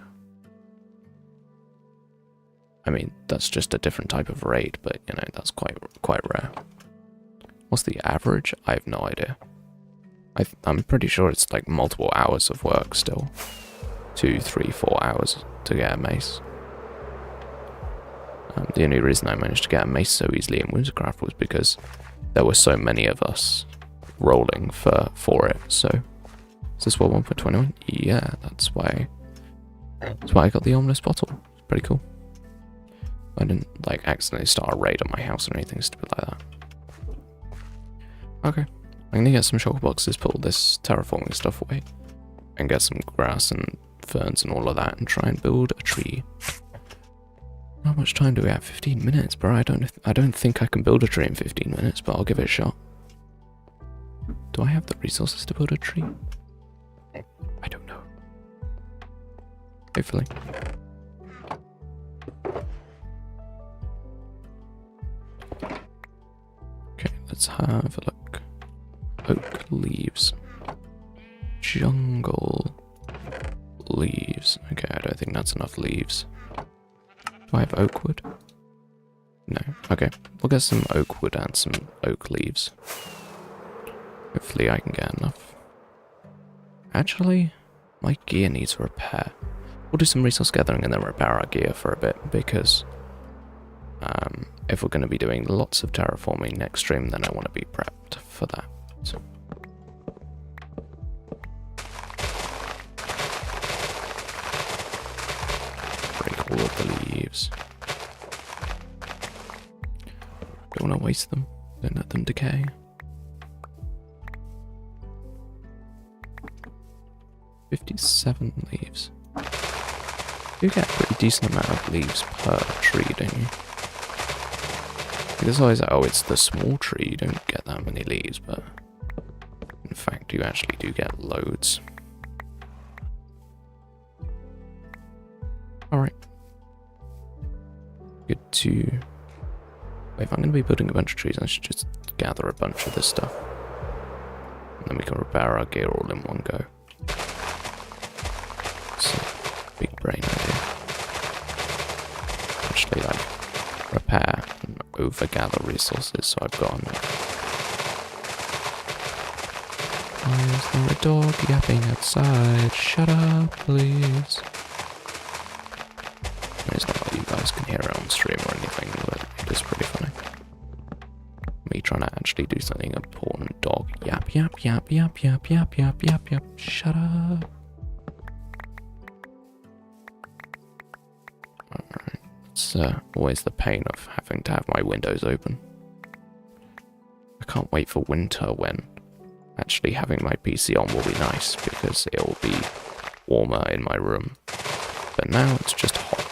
I mean, that's just a different type of raid, but you know, that's quite rare. What's the average? I have no idea. I'm pretty sure it's like multiple hours of work still. 2, 3, 4 hours to get a mace. The only reason I managed to get a mace so easily in Wizardcraft was because there were so many of us rolling for it. So, is this what 1.21? Yeah, that's why I got the ominous bottle. It's pretty cool. I didn't like accidentally start a raid on my house or anything stupid like that. Okay, I'm gonna get some shulker boxes, put all this terraforming stuff away, and get some grass and ferns and all of that, and try and build a tree. How much time do we have? 15 minutes, bro. I don't think I can build a tree in 15 minutes, but I'll give it a shot. Do I have the resources to build a tree? I don't know. Hopefully. Okay, let's have a look. Oak leaves. Jungle leaves. Okay, I don't think that's enough leaves. Do I have oak wood? No. Okay, we'll get some oak wood and some oak leaves. Hopefully I can get enough. Actually, my gear needs repair. We'll do some resource gathering and then repair our gear for a bit, because if we're going to be doing lots of terraforming next stream, then I want to be prepped for that. So. Break all of the leaves. Don't want to waste them. Don't let them decay. 57 leaves. You get a pretty decent amount of leaves per tree, don't you? Because always like, oh, it's the small tree, you don't get that many leaves, but in fact you actually do get loads. Alright. Good to... Wait, if I'm going to be building a bunch of trees, I should just gather a bunch of this stuff. And then we can repair our gear all in one go. So, big brain idea. Actually, like, repair and over-gather resources, so I've gone. Why is there a dog yapping outside? Shut up, please. It's not like you guys can hear it on stream or anything, but it is pretty funny. Me trying to actually do something important. Dog yap, yap, yap, yap, yap, yap, yap, yap, yap. Shut up. Alright. It's always the pain of having to have my windows open. I can't wait for winter when actually having my PC on will be nice, because it will be warmer in my room. But now it's just hot.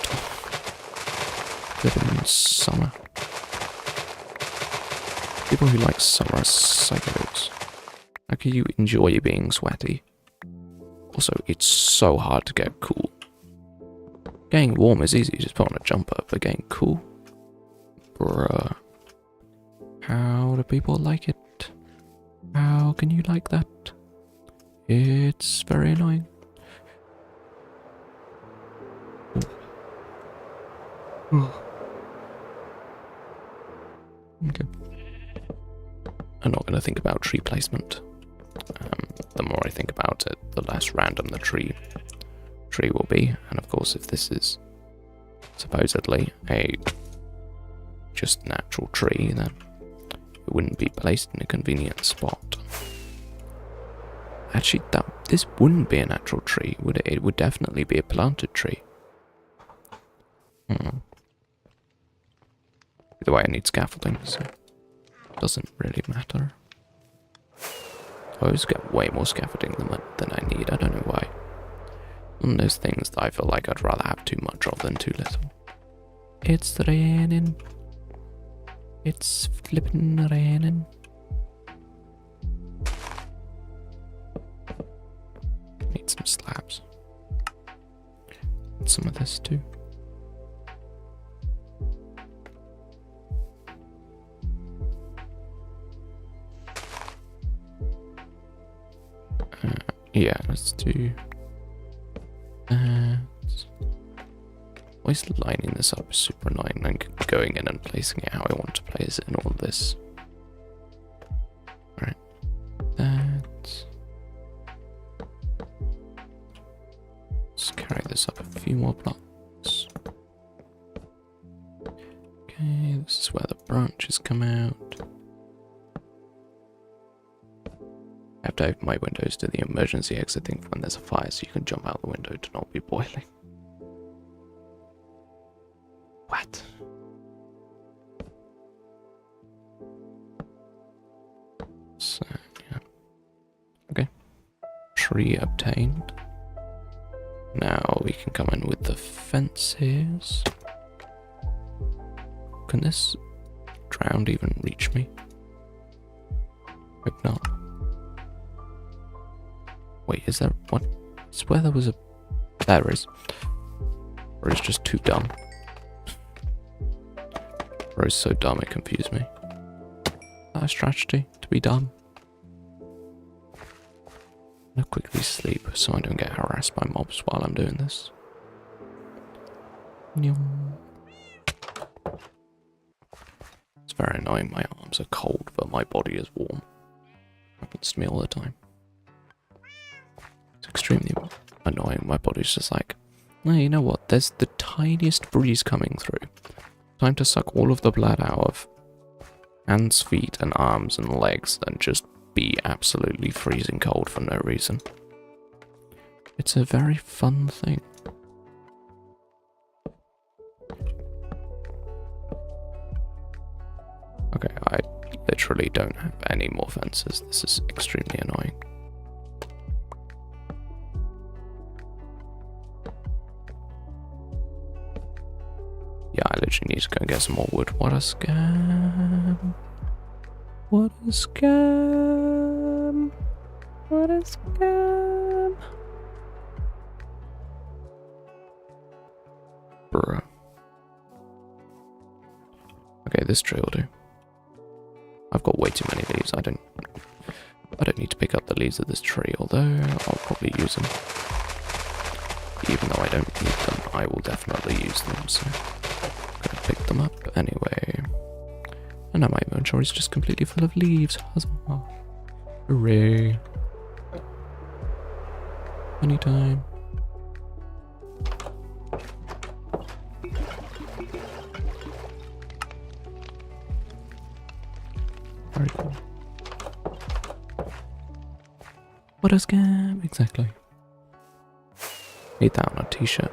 Living in summer. People who like summer are psychos. How can you enjoy being sweaty? Also, it's so hard to get cool. Getting warm is easy, just put on a jumper, but getting cool? Bruh. How do people like it? How can you like that? It's very annoying. Okay. I'm not going to think about tree placement. The more I think about it, the less random the tree will be. And of course, if this is supposedly a just natural tree, then it wouldn't be placed in a convenient spot. Actually, this wouldn't be a natural tree, would it? It would definitely be a planted tree. Either way, I need scaffolding, so it doesn't really matter. I always get way more scaffolding than I need. I don't know why. One of those things that I feel like I'd rather have too much of than too little. It's raining. It's flippin' raining. Need some slabs. And some of this too. Yeah, let's do that. Always lining this up is super annoying and going in and placing it how I want to place it in all this. Alright, that. Let's carry this up a few more blocks. Okay, this is where the branches come out. I have to open my windows to the emergency exit thing for when there's a fire so you can jump out the window to not be boiling. What? So, yeah. Okay. Tree obtained. Now we can come in with the fences. Can this drowned even reach me? Hope not. Wait, is there what? I swear there was a. There is. Or it's just too dumb. Or it's so dumb it confused me. That a strategy to be dumb. I'm gonna quickly sleep so I don't get harassed by mobs while I'm doing this. It's very annoying. My arms are cold, but my body is warm. Happens to me all the time. It's extremely annoying. My body's just like, well, you know what? There's the tiniest breeze coming through. Time to suck all of the blood out of hands, feet, and arms and legs and just be absolutely freezing cold for no reason. It's a very fun thing. Okay, I literally don't have any more fences. This is extremely annoying. Yeah, I literally need to go and get some more wood. What a scam. What a scam. What a scam. Bruh. Okay, this tree will do. I've got way too many leaves. I don't need to pick up the leaves of this tree, although I'll probably use them. Even though I don't need them, I will definitely use them, so I'm gonna pick them up anyway. And now my inventory is just completely full of leaves. Huzzah. Hooray. Anytime. Very cool. What a scam! Exactly. Need that on a t-shirt.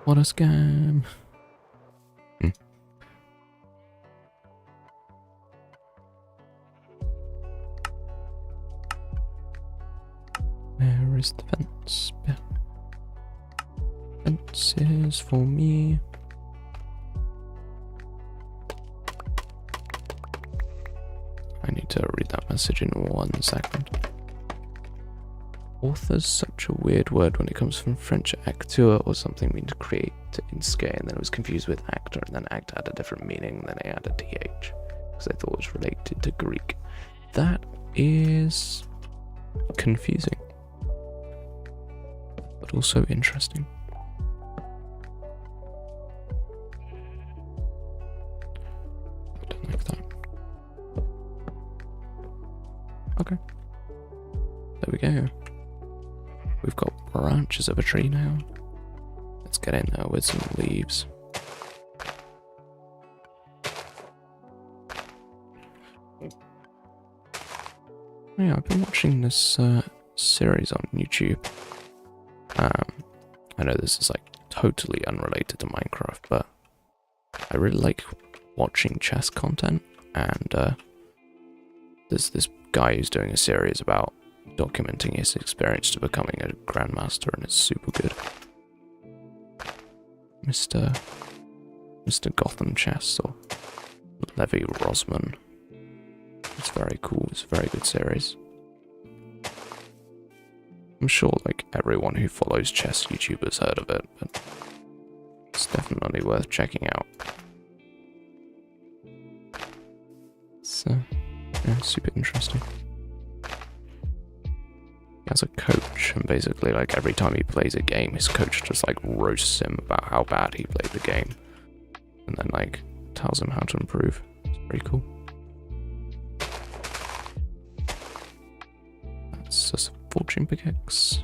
What a scam! Where is the fence? Fence is for me. I need to read that message in 1 second. Author's such a weird word when it comes from French acteur or something mean to create in Skay, and then it was confused with actor, and then act had a different meaning, and then they added th because they thought it was related to Greek. That is confusing, but also interesting. I don't like that. Okay. There we go. We've got branches of a tree now. Let's get in there with some leaves. Yeah, I've been watching this series on YouTube. I know this is like totally unrelated to Minecraft, but I really like watching chess content, and there's this guy who's doing a series about documenting his experience to becoming a grandmaster, and it's super good. Mr. Gotham Chess, or Levi Rosman. It's very cool. It's a very good series. I'm sure like everyone who follows chess YouTubers heard of it, but it's definitely worth checking out. So, yeah, super interesting. has a coach, and basically, like, every time he plays a game, his coach just, like, roasts him about how bad he played the game. And then, like, tells him how to improve. It's pretty cool. That's just a fortune pickaxe.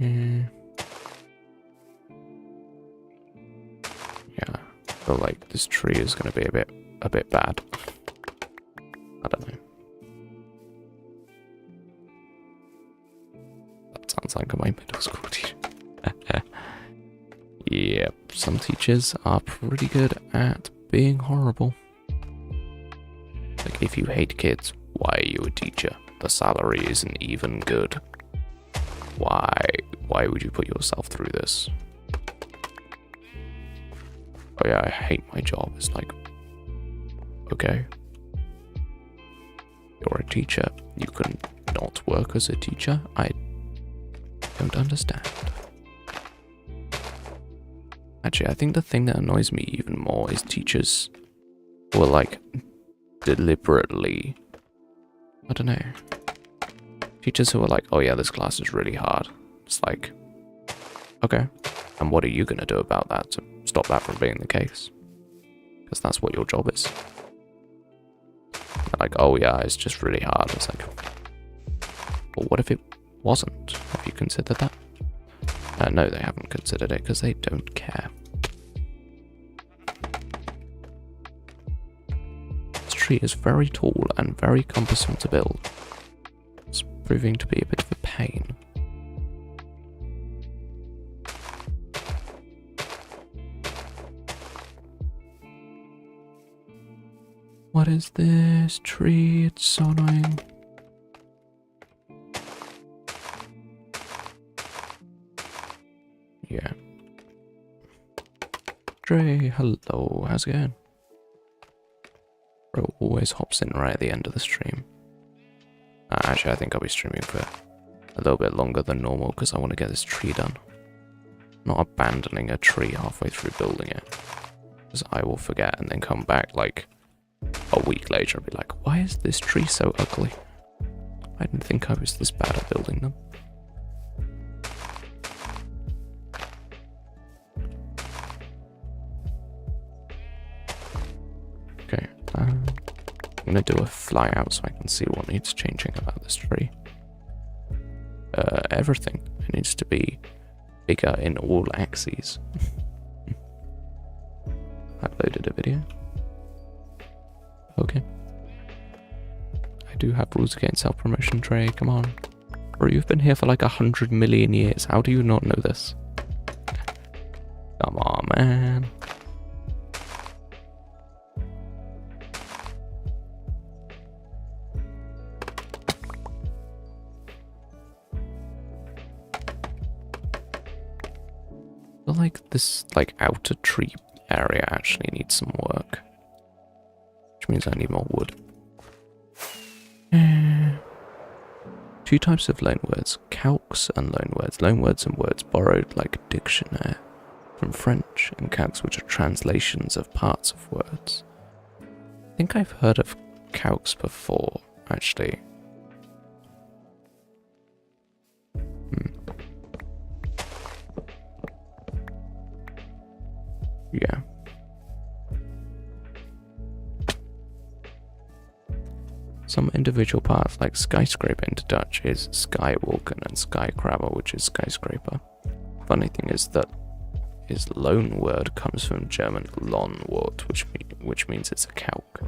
Yeah, I feel like this tree is going to be a bit bad. I don't know. That sounds like my middle school teacher. Yep, some teachers are pretty good at being horrible. Like, if you hate kids, why are you a teacher? The salary isn't even good. Why would you put yourself through this? Oh yeah, I hate my job. It's like, okay. You're a teacher. You can not work as a teacher? I don't understand. Actually, I think the thing that annoys me even more is teachers who are like deliberately, I don't know. Teachers who are like, oh yeah, this class is really hard. It's like, okay, and what are you going to do about that to stop that from being the case? Because that's what your job is. They're like, oh yeah, it's just really hard. It's like, well, what if it wasn't? Have you considered that? No, they haven't considered it because they don't care. This tree is very tall and very cumbersome to build. It's proving to be a bit of a pain. What is this tree? It's so annoying. Yeah. Dre, hello, how's it going? Bro always hops in right at the end of the stream. Actually, I think I'll be streaming for a little bit longer than normal because I want to get this tree done. Not abandoning a tree halfway through building it. Because I will forget and then come back like a week later and be like, why is this tree so ugly? I didn't think I was this bad at building them. Okay, I'm gonna do a fly out so I can see what needs changing about this tree. Everything. It needs to be bigger in all axes. Uploaded a video. Okay. I do have rules against self-promotion, Trey, come on. Bro, you've been here for like 100 million years. How do you not know this? Come on, man. I feel like this outer tree area actually needs some work. Which means I need more wood. Two types of loanwords, calques and loanwords. Loanwords and words borrowed like a dictionary from French, and calques which are translations of parts of words. I think I've heard of calques before, actually. Yeah. Some individual parts, like skyscraper into Dutch, is skywalken, and skycrabber, which is skyscraper. Funny thing is that his loan word comes from German Lohnwort, which means it's a calque.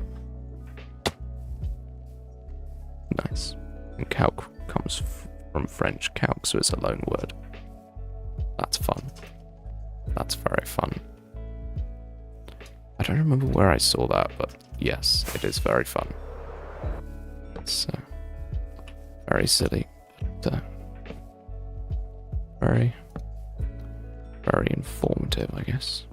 Nice. And calque comes from French calque, so it's a loan word. That's fun. That's very fun. I don't remember where I saw that, but yes, it is very fun. It's very silly, but very, very informative, I guess.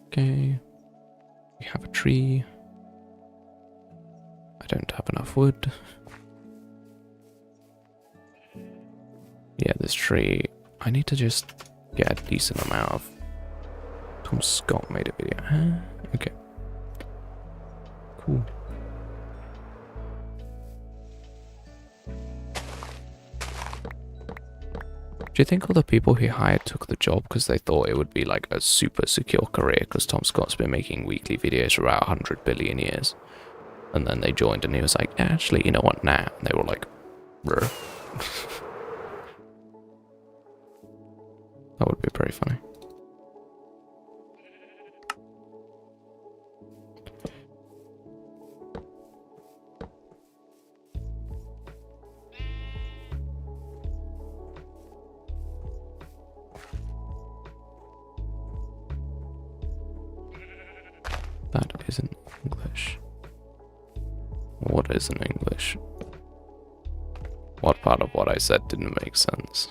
Okay, we have a tree. I don't have enough wood. Yeah, this tree, I need to just get a decent amount of. Tom Scott made a video. Huh? Okay. Cool. Do you think all the people he hired took the job because they thought it would be like a super secure career because Tom Scott's been making weekly videos for about 100 billion years? And then they joined and he was like, yeah, actually, you know what, nah. And they were like, bruh. That would be pretty funny. That isn't English. What isn't English? What part of what I said didn't make sense?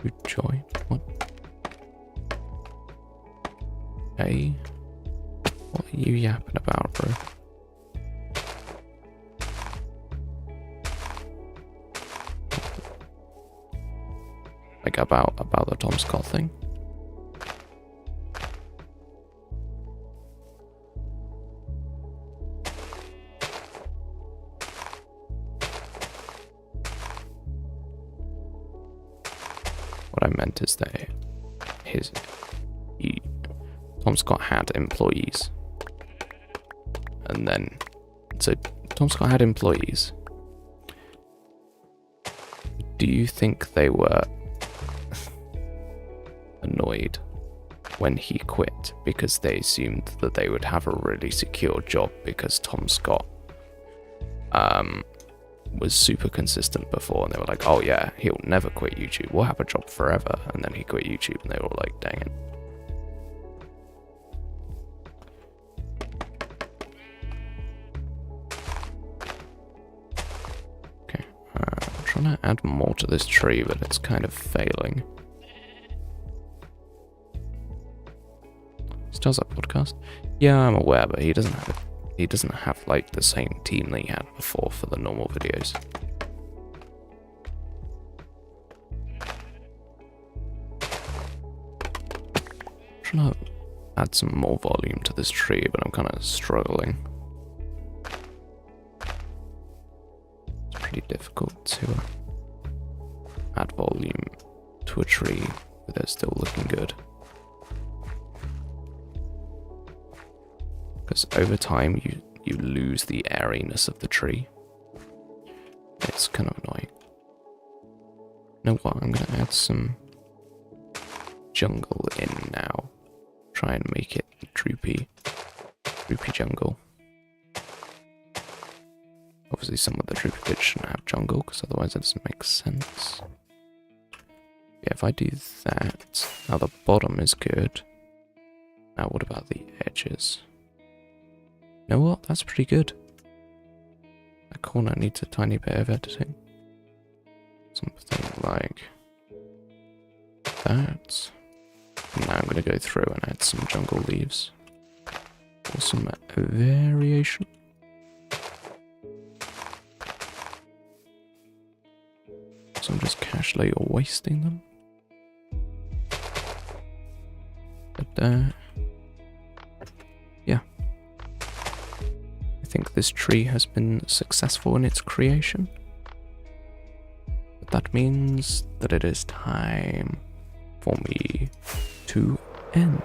You join? What? Hey? What are you yapping about, bro? Like about the Tom Scott thing? What I meant is that Tom Scott had employees. And then, so Tom Scott had employees. Do you think they were annoyed when he quit because they assumed that they would have a really secure job because Tom Scott was super consistent before, and they were like, oh yeah, he'll never quit YouTube, we'll have a job forever, and then he quit YouTube and they were like, dang it. Okay, I'm trying to add more to this tree, but it's kind of failing. Does that podcast? Yeah, I'm aware, but he doesn't have like the same team that he had before for the normal videos. I'm trying to add some more volume to this tree, but I'm kind of struggling. It's pretty difficult to add volume to a tree where they're still looking good. Because over time you lose the airiness of the tree. It's kind of annoying. You know what, I'm going to add some jungle in now. Try and make it droopy jungle. Obviously some of the droopy bits shouldn't have jungle, because otherwise it doesn't make sense. Yeah, if I do that, now the bottom is good. Now what about the edges? You know what? That's pretty good. That corner needs a tiny bit of editing. Something like that. And now I'm going to go through and add some jungle leaves. For some variation. So I'm just casually wasting them. But yeah. I think this tree has been successful in its creation. But that means that it is time for me to end.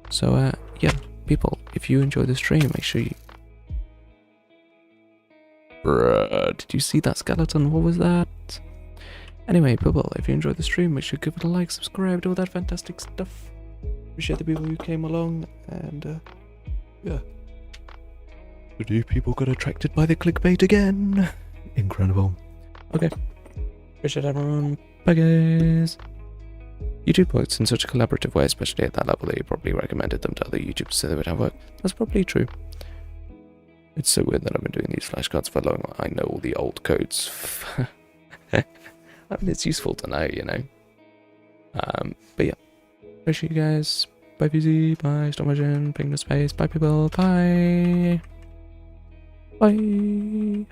So yeah, people, if you enjoy the stream, make sure you... Bruh, did you see that skeleton? What was that? Anyway, people, if you enjoyed the stream, make sure you give it a like, subscribe, do all that fantastic stuff. Appreciate the people who came along, and yeah. The new people got attracted by the clickbait again. Incredible. Okay. Appreciate everyone. Bye, guys. YouTube works in such a collaborative way, especially at that level, that you probably recommended them to other YouTubers so they would have work. That's probably true. It's so weird that I've been doing these flashcards for long. I know all the old codes. I mean, it's useful to know, you know. But yeah. Appreciate you guys. Bye, VZ. Bye, stop motion. Ping the space. Bye, people. Bye. Bye.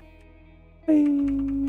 Bye.